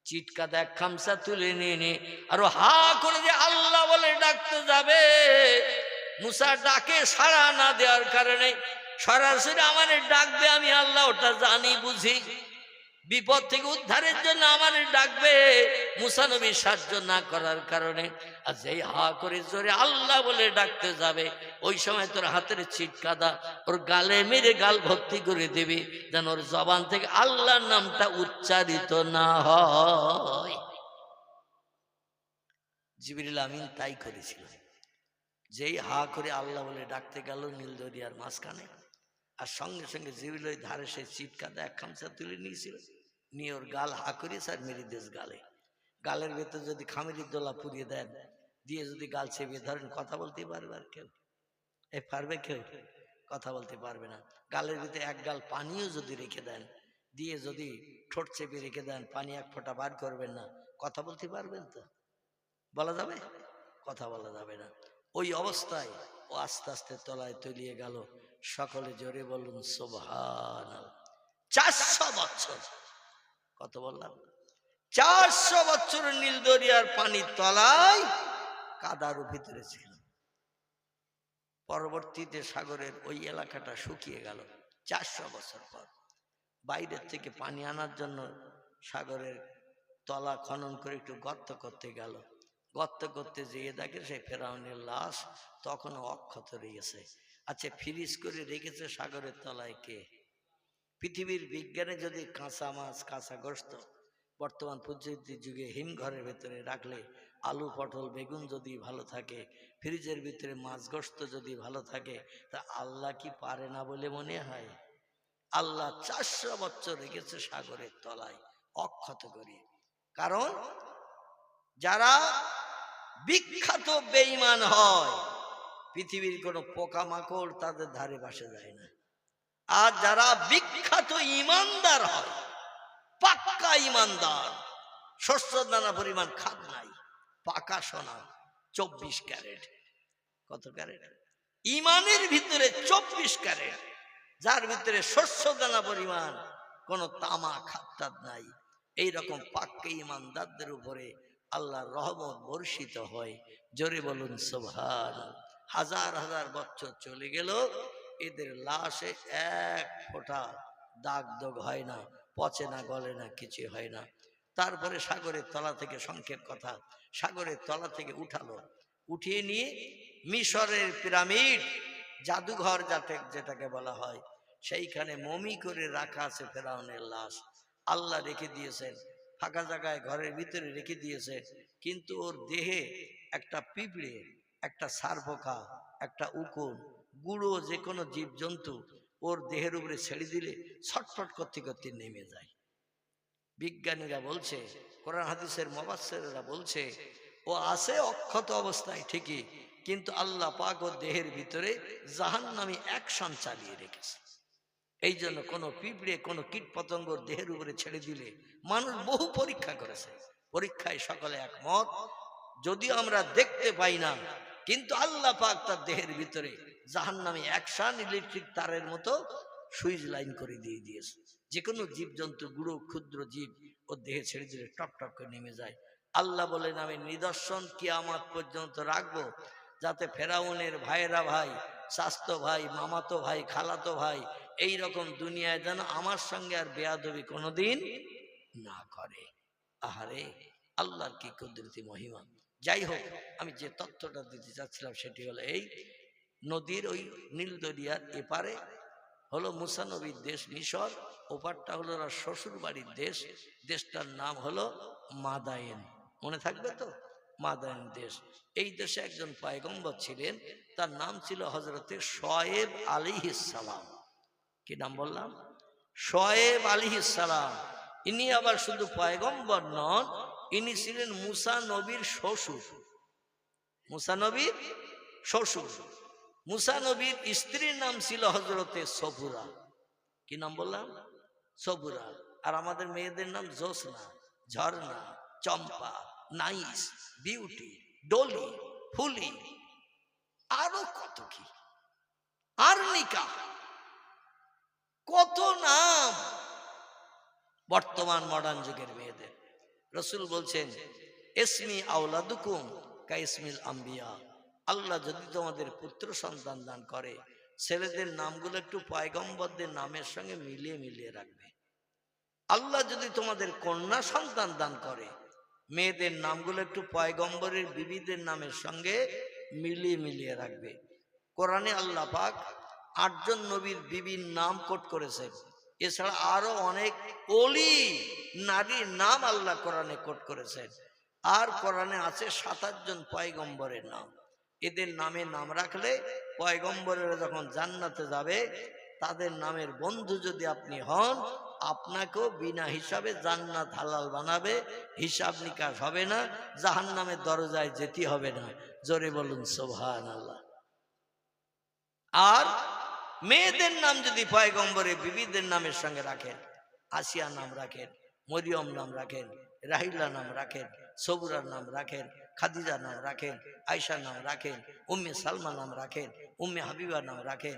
চিট কাদা এক খামসা তুলে নিয়ে নে, আর হা করে যে আল্লাহ বলে ডাকতে যাবে। মুসা ডাকে সাড়া না দেওয়ার কারণে সরাসরি আমার ডাকবে, আমি আল্লাহ ওটা জানি বুঝি। বিপদ থেকে উদ্ধারের জন্য আমার ডাকবে, মুসা নবী সাহায্য না করার কারণে। আর যেই হা করে জোরে আল্লাহ বলে ডাকতে যাবে, ওই সময় তোর হাতের ছিটকাদা ওর গালে মেরে গাল ভর্তি করে দেবে, যেন ওর জবান থেকে আল্লাহর নামটা উচ্চারিত না হয়। জিবরিল আমিন তাই করেছিল। যেই হা করে আল্লাহ বলে ডাকতে গেল নীল দরিয়ার মাঝখানে, আর সঙ্গে সঙ্গে জিবরিল ওই ধারে সেই ছিটকাদা এক খামচা তুলে নিয়েছিল, নিয়ে ওর গাল হা করিয়েছে আর মেরে দিয়েছে গালে। গালের ভেতর যদি খামেরির দোলা পুড়িয়ে দেন, দিয়ে যদি গাল চেপে ধরেন, কথা বলতে পারবে আর কেউ? পারবে কেউ? কথা বলতে পারবে না। গালের ভিতরে এক গাল পানিও যদি রেখে দেন, দিয়ে যদি ঠোঁট চেপে রেখে দেন, পানি এক ফোঁটা বার করবেন না, কথা বলতে পারবেন তো? বলা যাবে? কথা বলা যাবে না। ওই অবস্থায় ও আস্তে আস্তে তলায় তলিয়ে গেল। সকলে জোরে বলুন সুবহানাল্লাহ। 400 বছর, কত বললাম? 400 বছর নীল দরিয়ার পানির তলায় কাদার ভিতরে ছিল। পরবর্তীতে সাগরের ওই এলাকাটা শুকিয়ে গেল। 400 বছর পর বাইরের থেকে পানি আনার জন্য সাগরের তলা খনন করে একটু গর্ত করতে গেল। গর্ত করতে যেয়ে দেখে সেই ফেরাউনের লাশ তখনও অক্ষত রয়েছে। আচ্ছা, ফ্রিজ করে রেখেছে সাগরের তলায় কে? পৃথিবীর বিজ্ঞানে যদি কাঁচা মাছ, কাঁচা গোশত বর্তমান প্রযুক্তির যুগে হিমঘরের ভেতরে রাখলে, আলু পটল বেগুন যদি ভালো থাকে, ফ্রিজের ভিতরে মাছ গোশত যদি ভালো থাকে, তা আল্লাহ কি পারে না বলে মনে হয়? আল্লাহ 400 বছর রেখেছে সাগরের তলায় অক্ষত করে। কারণ যারা বিখ্যাত বেঈমান হয়, পৃথিবীর কোনো পোকামাকড় তাদের ধারে পাশে যায় না। আর যারা বিখ্যাত ইমানদার হয়, পাক্কা ইমানদার, শস্য দানা পরিমাণ খাদ নাই, পাকা সোনা 24 ক্যারেট। কত ক্যারেট? ইমানের ভিতরে 24 ক্যারেট, যার ভিতরে শস্য দানা পরিমাণ কোনো তামা খাদ্যাত নাই। এইরকম পাক্কা ইমানদারদের উপরে আল্লাহর রহমত বর্ষিত হয়। জোরে বলুন সুবহানাল্লাহ। হাজার হাজার বছর চলে গেল, এদের লাশে এক ফোঁটা দাগ দগ হয় না, পচে না, গলে না, কিছু হয় না। তারপরে সাগরের তলা থেকে, সংক্ষেপ কথা, সাগরের তলা থেকে উঠালো, উঠিয়ে নিয়ে মিশরের পিরামিড, জাদুঘর যেটাকে বলা হয়, সেইখানে মমি করে রাখা আছে ফেরাউনের লাশ। আল্লাহ রেখে দিয়েছেন ফাঁকা জায়গায়, ঘরের ভিতরে রেখে দিয়েছে। কিন্তু ওর দেহে একটা পিঁপড়ে, একটা সারপোকা, একটা উকুন, গুঁড়ো যে কোনো জীবজন্তু ওর দেহের উপরে ছেড়ে দিলে ছটফট করতে করতে নেমে যায়। বিজ্ঞানীরা বলছে, কোরআন হাদিসের মুফাসসিররা বলছে, ও আছে অক্ষত অবস্থায় ঠিকই, কিন্তু আল্লাহ পাক ওর দেহের ভিতরে জাহান্নামী অ্যাকশন চালিয়ে রেখেছে। এই জন্য কোনো পিঁপড়ে, কোনো কীট পতঙ্গর দেহের উপরে ছেড়ে দিলে, মানুষ বহু পরীক্ষা করেছে, পরীক্ষায় সকলে একমত, যদিও আমরা দেখতে পাই না, কিন্তু আল্লাহ পাক তার দেহের ভিতরে জাহান্নামী অ্যাকশন ইলেকট্রিক তারের মতো সুইচ লাইন করে দিয়ে দিয়েছে। যে কোনো জীবজন্তু, গুঁড়ো ক্ষুদ্র জীব ওর দেহে ছেড়ে দিলে টপ টপ করে নেমে যায়। আল্লাহ বলেন, আমি নিদর্শন কিয়ামত পর্যন্ত রাখবো, যাতে ফেরাউনের ভাইয়েরা ভাই, চাস্তো ভাই, মামাতো ভাই, খালাতো ভাই, এই রকম দুনিয়ায় যেন আমার সঙ্গে আর বেয়াদবি কোনোদিন না করে। আহারে, আল্লাহর কি কুদরতি মহিমা। যাই হোক, আমি যে তথ্যটা দিতে চাচ্ছিলাম সেটি হলো এই, নদীর ওই নীল দরিয়ার এপারে হলো মুসা নবীর দেশ মিশর, ওপারটা হলো ওর শ্বশুর বাড়ির দেশ। দেশটার নাম হলো মাদায়েন, মনে থাকবে তো? মাদায়েন দেশ। এই দেশে একজন পয়গম্বর ছিলেন, তার নাম ছিল হযরতে শুআয়ব আলাইহিস সালাম। কি নাম বললাম? শুআয়ব আলাইহিস সালাম। ইনি আবার শুধু পয়গম্বর নন, ইনি ছিলেন মুসা নবীর শ্বশুর। মুসা নবীর শ্বশুর। মুসা নবীর স্ত্রীর নাম ছিল হযরতে সফুরা। কি নাম বললাম? সফুরা। আর আমাদের মেয়েদের নাম জোসনা, ঝর্ণা, চম্পা, নাইস, বিউটি, ডলি, ফুলি, আরো কত কি, আরনিকা, কত নাম বর্তমান মডার্ন যুগের মেয়েদের। রাসূল বলছেন, ইসমি আওলাদুকুম কা ইসমিল আম্বিয়া। আল্লাহ যদি তোমাদের পুত্র সন্তান দান করে, ছেলেদের নামগুলো একটু পয়গম্বরদের নামের সঙ্গে মিলিয়ে মিলিয়ে রাখবে। আল্লাহ যদি তোমাদের কন্যা সন্তান দান করে, মেয়েদের নামগুলো একটু পয়গম্বরের বিবিদের নামের সঙ্গে মিলিয়ে মিলিয়ে রাখবে। কোরআনে আল্লাহ পাক 8 জন নবীর বিবির নাম কোট করেছেন। এছাড়া আরো অনেক ওলি নারীর নাম আল্লাহ কোরআনে কোট করেছেন। আর কোরআনে আছে 27 জন পয়গম্বরের নাম। এদের নামে নাম রাখলে পয়গম্বরেরা যখন জান্নাতে যাবে, তাদের নামের বন্ধু যদি আপনি হন, আপনাকেও বিনা হিসাবে জান্নাত হালাল বানাবে, হিসাব নিকাশ হবে না, জাহান্নামের দরজায় যেতে হবে না। জোরে বলুন সুবহানাল্লাহ। আর মেয়েদের নাম যদি পয়গম্বরের বিবিদের নামের সঙ্গে রাখেন, আসিয়া নাম রাখেন, মরিয়ম নাম রাখেন, রাহিলা নাম রাখেন, সবুরার নাম রাখেন, খাদিজা নাম রাখেন, আয়সা নাম রাখেন, উম্মে সালমা নাম রাখেন, উম্মে হাবিবা নাম রাখেন,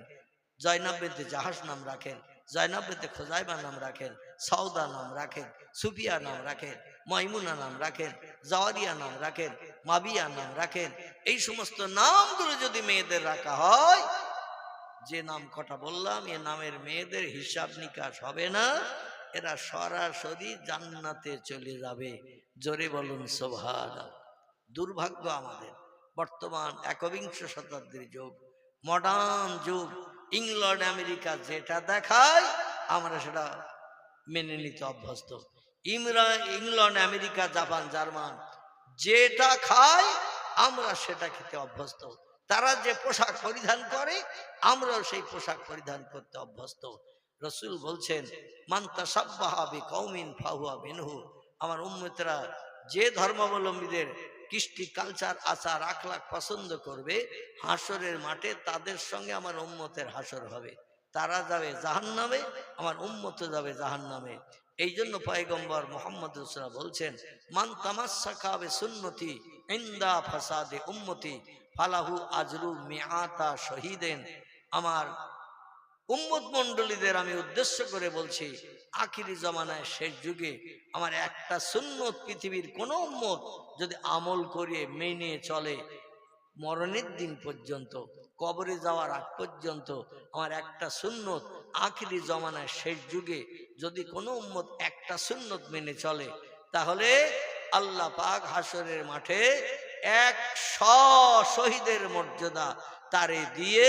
জয়নাব বিনতে জাহাজ নাম রাখেন, জয়নাব বিনতে খুজাইবা নাম রাখেন, সাউদা নাম রাখেন, সুফিয়া নাম রাখেন, মাইমুনা নাম রাখেন, জাওয়ারিয়া নাম রাখেন, মাবিয়া নাম রাখেন। এই সমস্ত নামগুলো যদি মেয়েদের রাখা হয়, যে নাম কটা বললাম, এ নামের মেয়েদের হিসাব নিকাশ হবে না, এরা সরাসরি জান্নাতে চলে যাবে। জোরে বলুন সুবহানাল্লাহ। দুর্ভাগ্য আমাদের, বর্তমান 21 শতাব্দীর যুগ, মডার্ন যুগ, ইংল্যান্ড আমেরিকা যেটা দেখায় আমরা সেটা মেনে নিতে অভ্যস্ত। ইংল্যান্ড আমেরিকা জাপান জার্মান যেটা খায় আমরা সেটা খেতে অভ্যস্ত। তারা যে পোশাক পরিধান করে আমরাও সেই পোশাক পরিধান করতে অভ্যস্ত। রাসূল বলছেন, মান তাশাব্বাহা বিকওমিন ফাহুয়া মিনহু। আমার উম্মতেরা যে ধর্মাবলম্বীদের কৃষ্টি, কালচার, আচার, আখলাক পছন্দ করবে, হাসরের মাঠে তাদের সঙ্গে আমার উম্মতের হাসর হবে। তারা যাবে জাহান্নামে, আমার উম্মত যাবে জাহান্নামে। এই জন্য পয়গম্বর মুহাম্মদ রাসূলুল্লাহ বলছেন, মান তামাসসাকা বিসুন্নতি ইনদা ফাসাদে উম্মতি ফালাহু আজরু মিআতা শহীদেন। আমার উম্মত মণ্ডলীদের আমি উদ্দেশ্য করে বলছি, আখিরি জামানায় শেষ যুগে আমার একটা সুন্নত পৃথিবীর কোন উম্মত যদি আমল করে মেনে চলে, মরণের দিন পর্যন্ত, কবরে যাওয়ার আগ পর্যন্ত আমার একটা সুন্নত, আখিরি জামানায় শেষ যুগে যদি কোনো উম্মত একটা সুন্নত মেনে চলে, তাহলে আল্লাহ পাক হাসরের মাঠে 100 শহীদের মর্যাদা তারে দিয়ে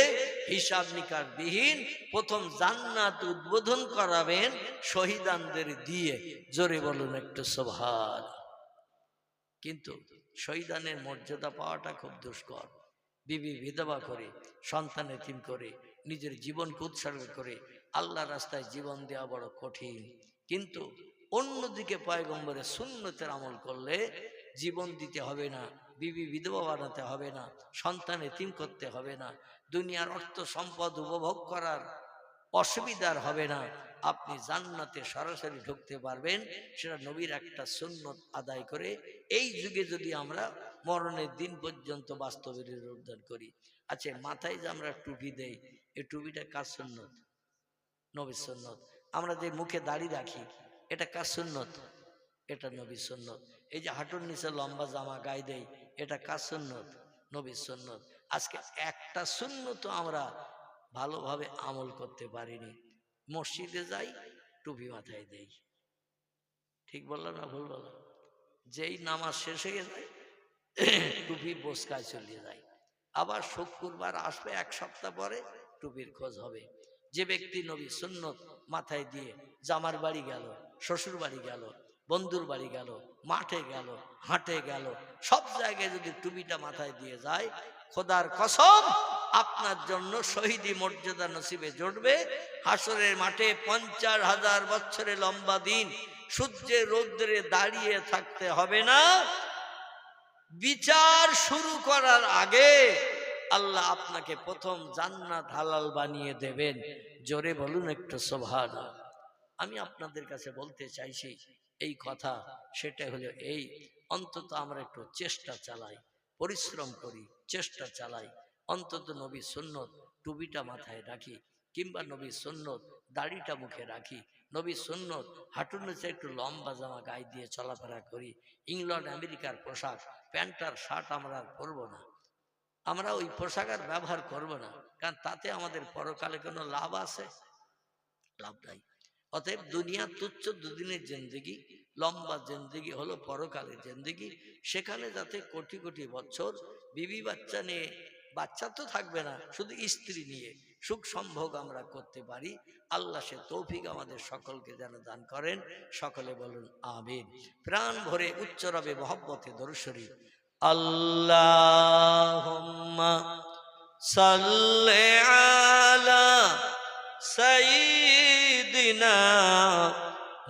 হিসাব নিকাশ বিহীন প্রথম জান্নাত উদ্বোধন করাবেন শহীদানদের দিয়ে। জোরে বলুন একটু সুবহান। কিন্তু শহীদানের মর্যাদা পাওয়াটা খুব দুষ্কর। বিবি বিধবা করে, সন্তান এতিম করে, নিজের জীবনকে উৎসর্গ করে আল্লাহর রাস্তায় জীবন দেওয়া বড় কঠিন। কিন্তু অন্যদিকে পয়গম্বরের সুন্নতের আমল করলে জীবন দিতে হবে না, বিবি বিধবা বানাতে হবে না, সন্তান এতিম করতে হবে না, দুনিয়ার অর্থ সম্পদ উপভোগ করার অসুবিধার হবে না, আপনি জান্নাতে সরাসরি ঢুকতে পারবেন। সেটা নবীর একটা সুন্নত আদায় করে এই যুগে যদি আমরা মরণের দিন পর্যন্ত বাস্তবের রূপদান করি। আচ্ছা, মাথায় যে আমরা টুপি দেই, এই টুপিটা কার সুন্নত? নবীর সুন্নত। আমরা যে মুখে দাড়ি রাখি, এটা কার সুন্নত? এটা নবীর সুন্নত। এই যে হাঁটুর নিচে লম্বা জামা গায়ে দেই, এটা কার সুন্নত? নবীর সুন্নত। আজকে একটা সুন্নত আমরা ভালোভাবে আমল করতে পারিনি। মসজিদে যাই, টুপি মাথায় দেই, ঠিক বললাম না ভুল বললাম? যেই নামাজ শেষ হয়ে যায় টুপি বোসকায় চলে যায়। আবার শুক্রবার আসবে, 1 সপ্তাহ পরে টুপির খোঁজ হবে। যে ব্যক্তি নবী সুন্নত মাথায় দিয়ে জামার বাড়ি গেল, শ্বশুর বাড়ি গেল, বন্ধুর বাড়ি গেল, মাঠে গেল, হাটে গেল, সব জায়গায় যদি টুপিটা মাথায় দিয়ে যায়, খোদার কসম আপনার জন্য শহীদি মর্যাদা নসিবে জুটবে। হাসরের মাঠে 50,000 বছরের লম্বা দিন সূর্যের রৌদ্রে দাঁড়িয়ে থাকতে হবে না। বিচার শুরু করার আগে আল্লাহ আপনাকে প্রথম জান্নাত হালাল বানিয়ে দেবেন। জোরে বলুন একটু সুবহানাল্লাহ। আমি আপনাদের কাছে বলতে চাইছি এই কথা, সেটা হলো এই, অন্তত আমরা একটু চেষ্টা চালাই, পরিশ্রম করি, চেষ্টা চালাই, অন্তত নবী সুন্নত টুপিটা মাথায় রাখি, কিংবা নবী সুন্নত দাড়িটা মুখে রাখি, নবী সুন্নত হাঁটুর নিচে একটু লম্বা জামা গায়ে দিয়ে চলাফেরা করি। ইংল্যান্ড আমেরিকার পোশাক, প্যান্ট আর শার্ট আমরা আর পরবো না। আমরা ওই পোশাক আর ব্যবহার করব না, কারণ তাতে আমাদের পরকালে কোনো লাভ আছে? লাভ নাই। অতএব দুনিয়া তুচ্ছ দুদিনের জিন্দেগি, লম্বা জিন্দেগি হলো পরকালের জিন্দেগি। সেখানে যাতে কোটি কোটি বছর বিবি বাচ্চা নিয়ে, বাচ্চা তো থাকবে না, শুধু স্ত্রী নিয়ে সুখ সম্ভোগ আমরা করতে পারি। আল্লাহ সে তৌফিক আমাদের সকলকে যেন দান করেন। সকলে বলুন আমিন। প্রাণ ভরে উচ্চ রবে মহব্বতে দরুদ শরীফ। আল্লাহুম্মা সাল্লি আলা সাইয়্যিদিনা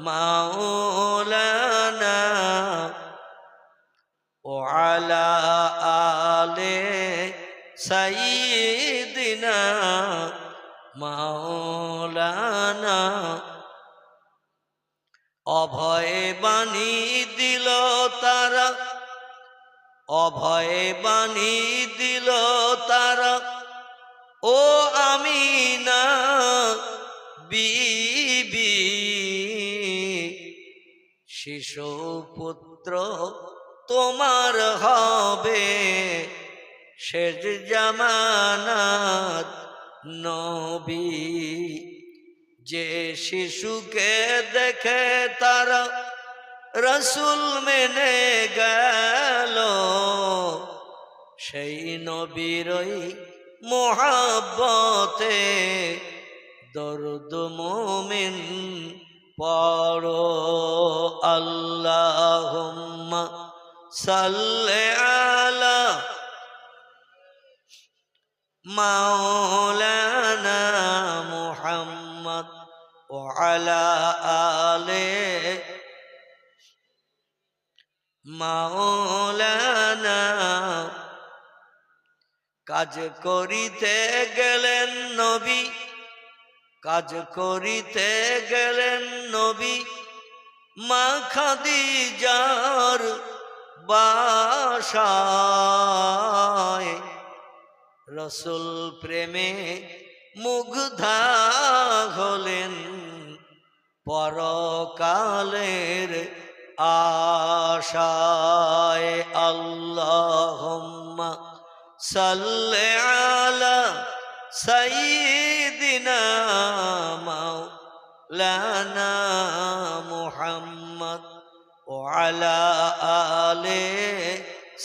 মাওলানা ওয়া আলা আলি সাইয়্যিদিনা মাওলানা। অভয় বাণী দিল তারা, অভয় বাণী দিল তারা, ও আমিনা বিবি। শিশু পুত্র তোমার হবে শেষ জামানাত নবী। যে শিশুকে দেখে তারা রসুল মেনে গেল, সেই নবীরই মোহাব্বতে দরুদ মুমিন পড়ো। আল্লাহুম্মা সাল্লি আলা মাওলানা মুহাম্মদ ওয়া আলা আলি মাওলানা। কাজ করিতে গেলেন নবী, কাজ করিতে গেলেন নবী মা খাদিজার বাসায়। রসুল প্রেমে মুগ্ধা হলেন পরকালের আশায়। আল্লাহুম্মা সাল্লি আলা সাইয়্যিদিনা মাওলানা মুহাম্মদ ওয়া আলা আলি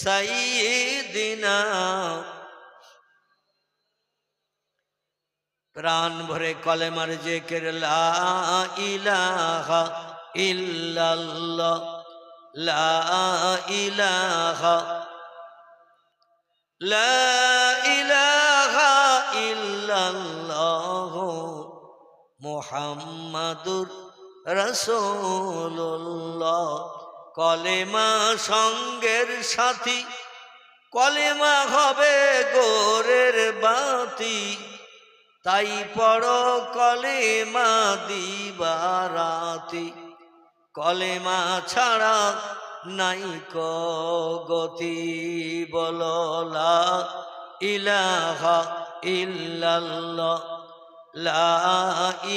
সাইয়্যিদিনা। প্রাণ ভরে কলেমার জিকির লা ইলাহা ইল্লাল্লাহ, লা ইলাহা, লা ইলাহা ইল্লাল্লাহ মুহাম্মাদুর রাসূলুল্লাহ। কলেমা সঙ্গের সাথী, কলেমা হবে গোরের বাতি। তাই পড়ো কলেমা দিবারাতি, কলেমা ছাড়া নাই গতি। বলো লা ইলাহা ইল্লাল্লাহ, লা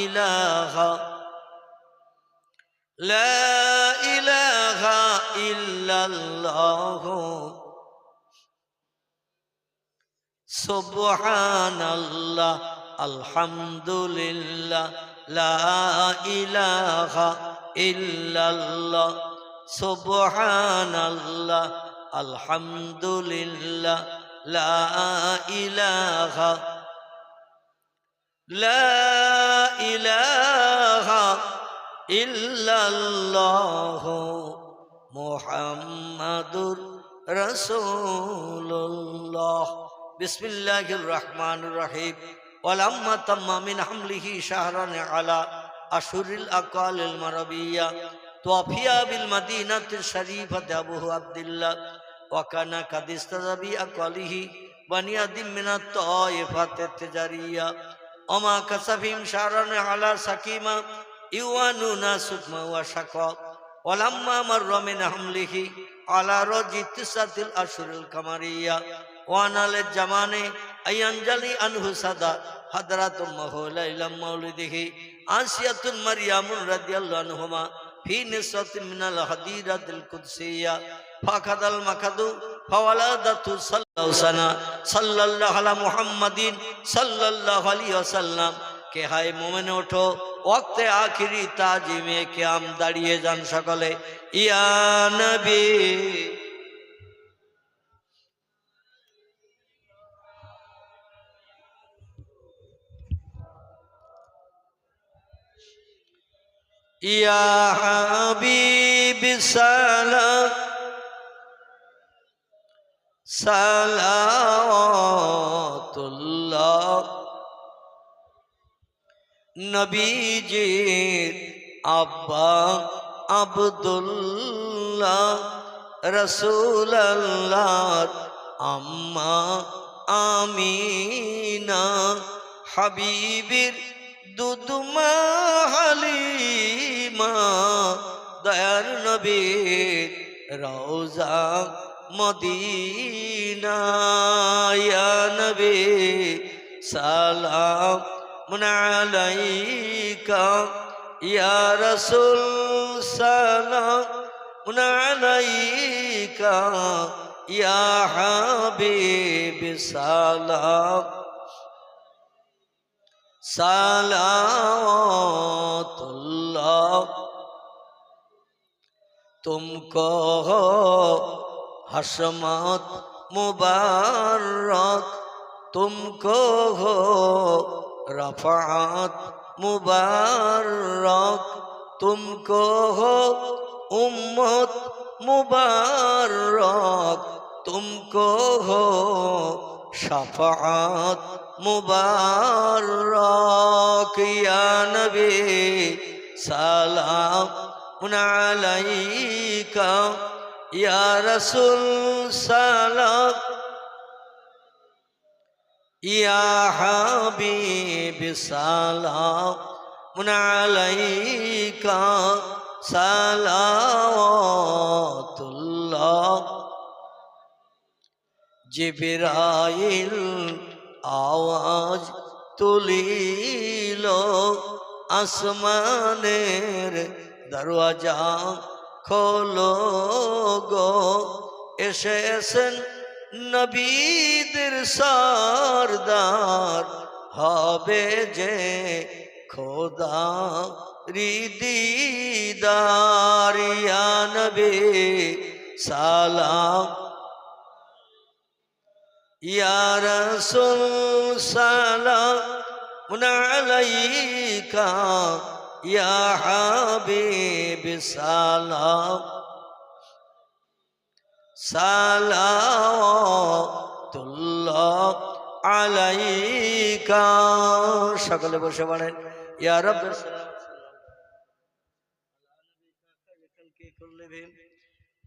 ইলাহা, লা ইলাহা ইল্লাল্লাহ সুবহানাল্লাহ আলহামদুলিল্লাহ, লা ইলাহা ইল্লাল্লাহ সুবহানাল্লাহ আলহামদুলিল্লাহ, লা ইলাহা, লা ইলাহা ইল্লাল্লাহ মুহাম্মাদুর রাসূলুল্লাহ। বিসমিল্লাহির রহমানির রহিম। ওয়ালাম্মা তাম্মা মিন হামলিহি শাহরান আলা আশুরিল আকালিল মারাবিয়া তোয়াফিয়া বিল মাদিনাতির শরীফাতি আবু আব্দুল্লাহ ওয়া কানা কাদ ইস্তাযাবি আকালিহি বানিয়াদিম মিনাত তায়েফাতিত তিজারিয়া ওমা কাসাফিম শাহরান আলা সাকিমা ইওয়ানুনা সুকমা ওয়া শাকা। ওয়ালাম্মা মাররা মিন হামলিহি আলা রাজি তিসাতিল আশুরিল কামারিয়া ওয়ানাল জামানে আয়ানজালি আনহু সাদা হাদরাতুম মাহুলাইলাম মাউলিদিহি আসিয়াতুন মারইয়ামুর রাদিয়াল্লাহু আনহুমা ফি নিসরাতিন মিনাল হাদিরাতিল কুদসিয়া ফাকাদাল মাকাদু ফাওয়ালাদাতু সাল্লাল্লাহু সানা সাল্লাল্লাহু আলা মুহাম্মাদিন সাল্লাল্লাহু আলাইহি ওয়াসাল্লাম। কে হায় মুমিন ওঠো, ওয়াক্তে আখিরি তাজিমে কিয়াম, দাঁড়িয়ে যান সকলে। ইয়া নবী ইয়া হাবিবি সালাম সালাওয়াতুল্লাহ। নবীজির আব্বা আব্দুল্লাহ, রাসূলুল্লাহর আম্মা আমিনা, হাবিবের দুধমা হালিমা, দয়ার নবীর রওজা মদিনা। ইয়া নবী সালাম আলাইকা, ইয়া রাসূল সালাম আলাইকা, ইয়া হাবিব সালাম সালাওয়াতুল্লাহ। तुमको हो हशमत मुबारक, तुमको हो रफ़ात मुबारक, तुमको हो उम्मत मुबारक, तुमको हो शफ़ाअत मुबारक। या नबी सलाम अलैका, या रसूल सलाम, या हबीब सलाम अलैका सलावतुल्लाह। जिब्राइल आवाज तुलिल, আসমানের দরওয়াজা খোলো গো, এসেছেন নবীদের সরদার, হবে যে খোদা দিদার। ইয়া নবী সালাম, ইয়া রাসূল সালাম আলাইকা, ইয়া হাবিব সালাম সালাওয়াতুল্লাহ আলাইকা। সকলে বসে পড়েন। ইয়া রাব্বি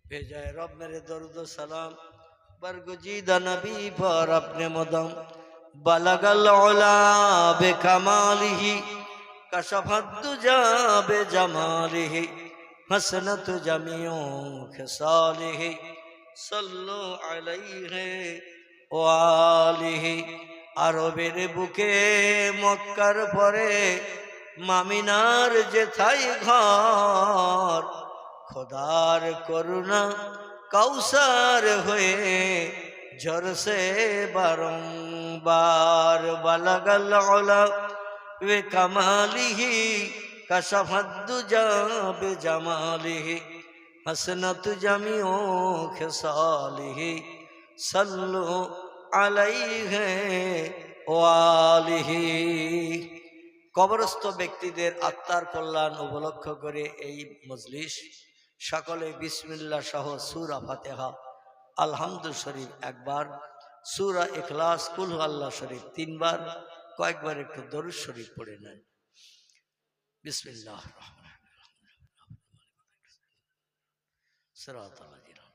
भेजाए रब मेरे दर्द सलाम, बरगुजीदा नबी पर अपने मदम, बलगल उला बेकमालिही, कशफत दुजा बेजमालिही, हसनत जमीओ खिसालिही, सल्लु अलैहि व आलिही। আরবের বুকে মক্কার পরে মামিনার যেথায় ঘর, খোদার করুণা কৌসার হয়ে ঝরসে বারংবার। বালাগাল উলা বে কামালিহি, কাশাফাদ দুজা বে জামালিহি, হাসনাত জামিউ খিসালিহি, সাল্লু আলাইহি ওয়া আলিহি। কবরস্থ ব্যক্তিদের আত্মার কল্যাণ উপলক্ষ করে এই মজলিস, সকলে বিসমিল্লাহ সহ সূরা ফাতিহা, আলহামদু শরীফ একবার, সূরা ইখলাস, কুল আল্লাহ শরীফ তিনবার, কয়েকবার একটু দরুদ শরীফ পড়ে নেন। বিসমিল্লাহির রহমানির রহিম। সিরাতাল লাযিনা